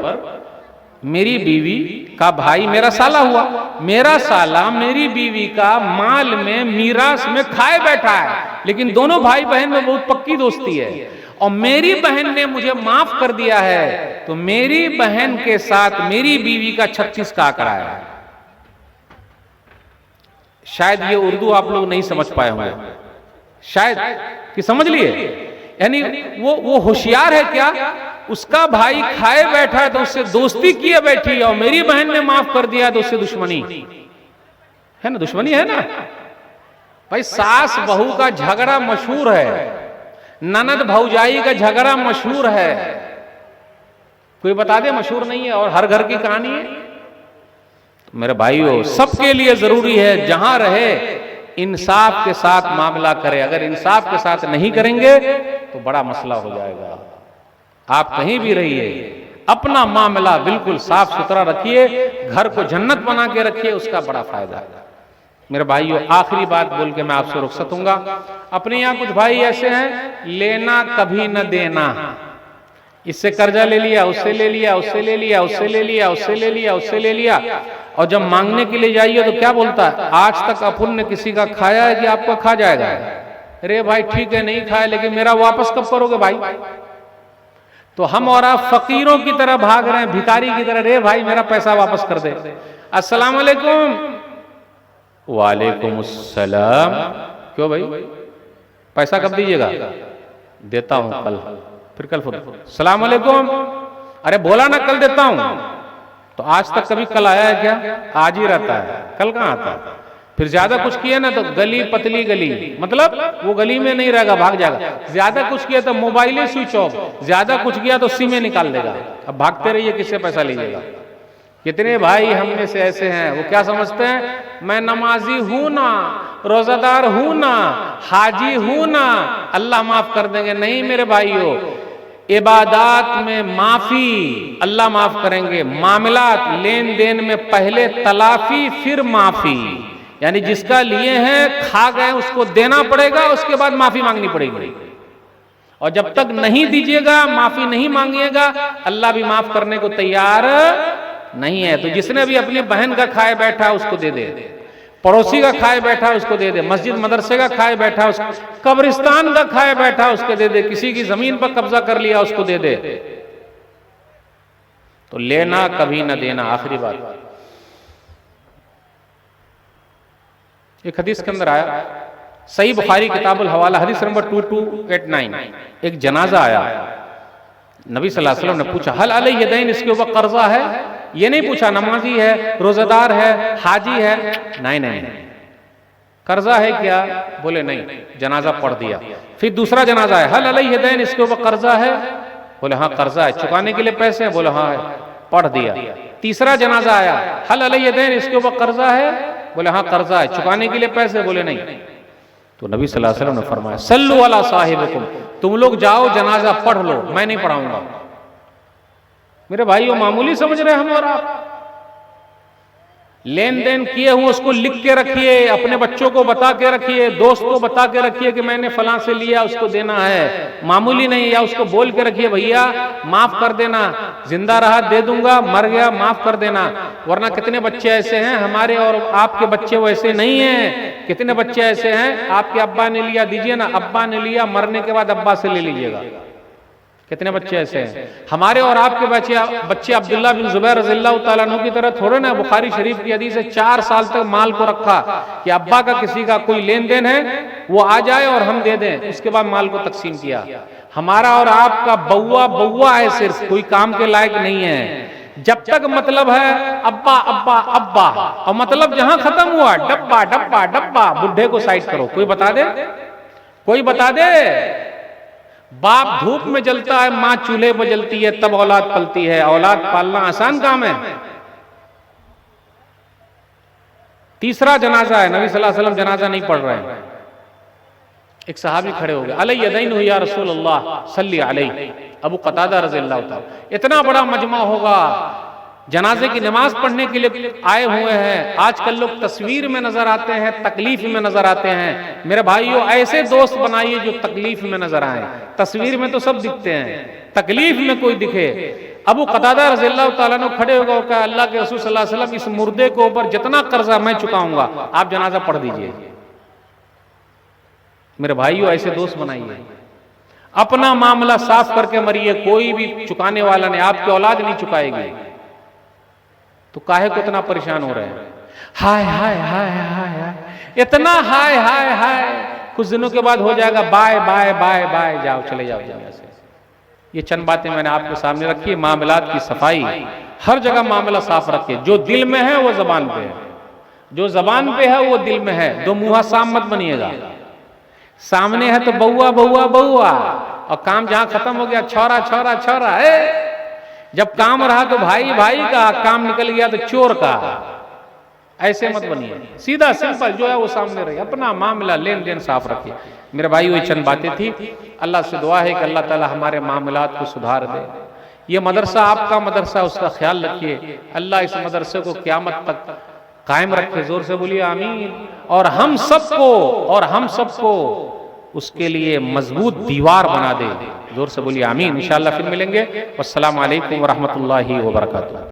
मेरी बीवी का भाई मेरा साला हुआ, मेरा साला मेरी बीवी का माल में मीरास में खाए बैठा है, लेकिन दोनों भाई बहन में बहुत पक्की दोस्ती है और मेरी बहन ने मुझे माफ कर दिया है, तो मेरी बहन के साथ मेरी बीवी का 36 का आंकड़ा है। शायद ये उर्दू आप लोग नहीं समझ पाए होंगे, शायद कि समझ लिए, यानी वो होशियार है क्या, उसका भाई खाए बैठा है तो उससे दोस्ती किए बैठी, और मेरी बहन ने माफ कर दिया तो उससे दुश्मनी है ना, दुश्मनी है ना भाई। सास बहू का झगड़ा मशहूर है, ननद भौजाई का झगड़ा मशहूर है, कोई बता दे मशहूर नहीं है, और हर घर की कहानी है। तो मेरे भाइयों, सबके लिए जरूरी है जहां रहे इंसाफ के साथ मामला करे। अगर इंसाफ के साथ नहीं करेंगे तो बड़ा मसला हो जाएगा। आप कहीं भी रहिए, अपना मामला बिल्कुल साफ सुथरा रखिए, घर को जन्नत बना के रखिए, उसका बड़ा फायदा है। मेरे भाइयों, आखिरी बात बोल के मैं आपसे रुखसत होऊंगा। अपने यहाँ कुछ भाई ऐसे हैं, लेना कभी न देना, इससे कर्जा ले लिया, उससे ले लिया, उससे ले लिया, उससे ले लिया, उससे ले लिया, उससे ले लिया, और जब मांगने के लिए जाइए तो क्या बोलता है, आज तक अपुन ने किसी का खाया है कि आपका खा जाएगा। अरे भाई ठीक है, नहीं खाया, लेकिन मेरा वापस कब करोगे भाई। तो हम और आप फकीरों की तरह भाग रहे हैं, भिखारी की तरह, रे भाई मेरा पैसा वापस कर दे। अस्सलाम वालेकुम। वालेकुम अस्सलाम। क्यों भाई, पैसा कब दीजिएगा? देता हूं कल, फिर कल सलाम वालेकुम। अरे बोला ना कल देता हूं, तो आज तक कभी कल आया है क्या? आज ही रहता है, कल कहां आता है। फिर ज्यादा कुछ किया ना तो गली पतली गली, मतलब वो गली में नहीं रहेगा, भाग जाएगा। ज्यादा कुछ किया तो मोबाइल स्विच ऑफ, ज्यादा कुछ किया तो सिमें निकाल देगा। अब भागते रहिए, किससे पैसा लीजिएगा। कितने भाई हम में से ऐसे हैं, वो क्या समझते हैं, मैं नमाजी हूं ना, रोजादार हूं ना, हाजी हूं ना, अल्लाह माफ कर देंगे। नहीं मेरे भाइयों, इबादात में माफी अल्लाह माफ करेंगे, मामलात लेन देन में पहले तलाफी फिर माफी, यानी जिसका लिए हैं खा गए उसको देना पड़ेगा, उसके बाद माफी मांगनी पड़ेगी। और जब तक नहीं दीजिएगा, माफी नहीं मांगिएगा, अल्लाह भी माफ करने को तैयार नहीं है। तो जिसने भी अपनी बहन का खाए बैठा उसको दे दे, पड़ोसी का खाए बैठा उसको दे दे, मस्जिद मदरसे का खाए बैठा उसको, कब्रिस्तान का खाए बैठा उसको दे दे, किसी की जमीन पर कब्जा कर लिया उसको दे दे। तो लेना कभी न देना। आखिरी बात, एक हदीस के अंदर आया, सही बुखारी किताबुल हवाला हदीस नंबर 2289, एक जनाजा आया, नबी सल्लल्लाहु अलैहि वसल्लम ने पूछा, हल अलैहि यदैन, इसके ऊपर कर्जा है? ये नहीं पूछा नमाजी है, रोजादार है, हाजी है, नहीं नहीं, कर्जा है क्या? बोले नहीं, जनाजा पढ़ दिया। फिर दूसरा जनाजा है, हल अलैहि यदैन, इसके ऊपर कर्जा है? बोले हाँ कर्जा है। चुकाने के लिए पैसे हैं? बोले हाँ है, पढ़ दिया। तीसरा जनाजा आया, हल अलैहि यदैन, इसके ऊपर कर्जा है? बोले हाँ कर्जा है। चुकाने के लिए पैसे? बोले नहीं। तो नबी सल्लल्लाहु अलैहि वसल्लम ने फरमाया, सल्लु अला साहिबिकुम, तुम लोग जाओ जनाजा पढ़ लो, मैं नहीं पढ़ाऊंगा। मेरे भाइयों, मामूली समझ रहे हम और आप, लेन देन किए हुए उसको लिख के रखिए, अपने बच्चों को बता के रखिए, दोस्त को बता के रखिए कि मैंने फलां से लिया, उसको देना है, मामूली नहीं। या उसको बोल के रखिए, भैया माफ कर देना, जिंदा रहा दे दूंगा, मर गया माफ कर देना। वरना कितने बच्चे ऐसे हैं, हमारे और आपके बच्चे वैसे नहीं हैं। कितने बच्चे ऐसे हैं, आपके अब्बा ने लिया दीजिए ना, अब्बा ने लिया, मरने के बाद अब्बा से ले लीजिएगा। कितने बच्चे ऐसे हैं। हमारे और आपके बच्चे अब्दुल्ला बिन जुबैर रज़ियल्लाहु ताला अन्हु की तरह थोड़े ना। बुखारी शरीफ की हदीस है, 4 साल तक माल को रखा कि अब्बा का किसी का कोई लेन देन है वो आ जाए और हम दे दें, उसके बाद माल को तकसीम किया। हमारा और आपका बउआ बउआ है, सिर्फ कोई काम के लायक नहीं है। जब तक मतलब है अब्बा अब्बा अब्बा, और मतलब जहां खत्म हुआ डब्बा डब्बा डब्बा, बुढ़े को साइड करो। कोई बता दे, कोई बता दे। बाप धूप में जलता है, माँ चूल्हे पर जलती है, तब औलाद पलती है। औलाद पालना आसान काम है। तीसरा जनाजा है, नबी सल्लल्लाहु अलैहि वसल्लम जनाजा नहीं पढ़ रहे हैं। एक सहाबी खड़े हो गए, अलैहि यदैन या रसूल अल्लाह सल्ली अलैहि, अबू कतादा रज़ियल्लाहु ताला। इतना बड़ा मजमा होगा, जनाजे की नमाज पढ़ने के लिए आए हुए हैं। आजकल लोग तस्वीर में नजर आते हैं, तकलीफ में नजर आते हैं। मेरे भाइयों, ऐसे दोस्त बनाइए जो तकलीफ में नजर आए। तस्वीर में तो सब दिखते हैं, तकलीफ में कोई दिखे। अबू कतादा रज़ियल्लाहु ताला अन्हु खड़े हो गए और कहा, अल्लाह के रसूल सल्लल्लाहु अलैहि वसल्लम, इस मुर्दे के ऊपर जितना कर्जा मैं चुकाऊंगा आप जनाजा पढ़ दीजिए। मेरे भाइयों, ऐसे दोस्त बनाइए, अपना मामला साफ करके मरिए, कोई भी चुकाने वाला नहीं, आपकी औलाद नहीं चुकाएगी। तो काहे को इतना परेशान हो रहे हैं? हाय हाय हाय हाय हाय, इतना हाय हाय हाय, कुछ दिनों के बाद हो जाएगा बाय बाय बाय बाय, जाओ चले जाओ दुनिया से। ये चंद बातें मैंने आपके सामने रखी है। मामलात की सफाई, हर जगह मामला साफ रखिए। जो दिल में है वो जबान पे है, जो जबान पे है वो दिल में है। दो मुंहा साम मत बनिएगा। सामने है तो बउआ बउआ बउआ, और काम जहां खत्म हो गया छोरा छोरा छोरा है। जब काम रहा तो भाई भाई का, काम निकल गया तो चोर का। ऐसे मत बनिए, सीधा सिंपल जो है वो सामने रहे, अपना मामला लेन देन साफ रखिए। मेरे भाई, वही चंद बातें थी। अल्लाह से दुआ है कि अल्लाह ताला हमारे मामलात को सुधार दे। ये मदरसा आपका मदरसा, उसका ख्याल रखिए। अल्लाह इस मदरसे को क़यामत तक कायम रखे। जोर से बोलिए आमीन। और हम सबको उसके लिए मजबूत दीवार बना दे। जोर से बोलिए आमीन। इंशाअल्लाह फिर मिलेंगे। वस्सलामु अलैकुम व रहमतुल्लाहि व बरकातुहू।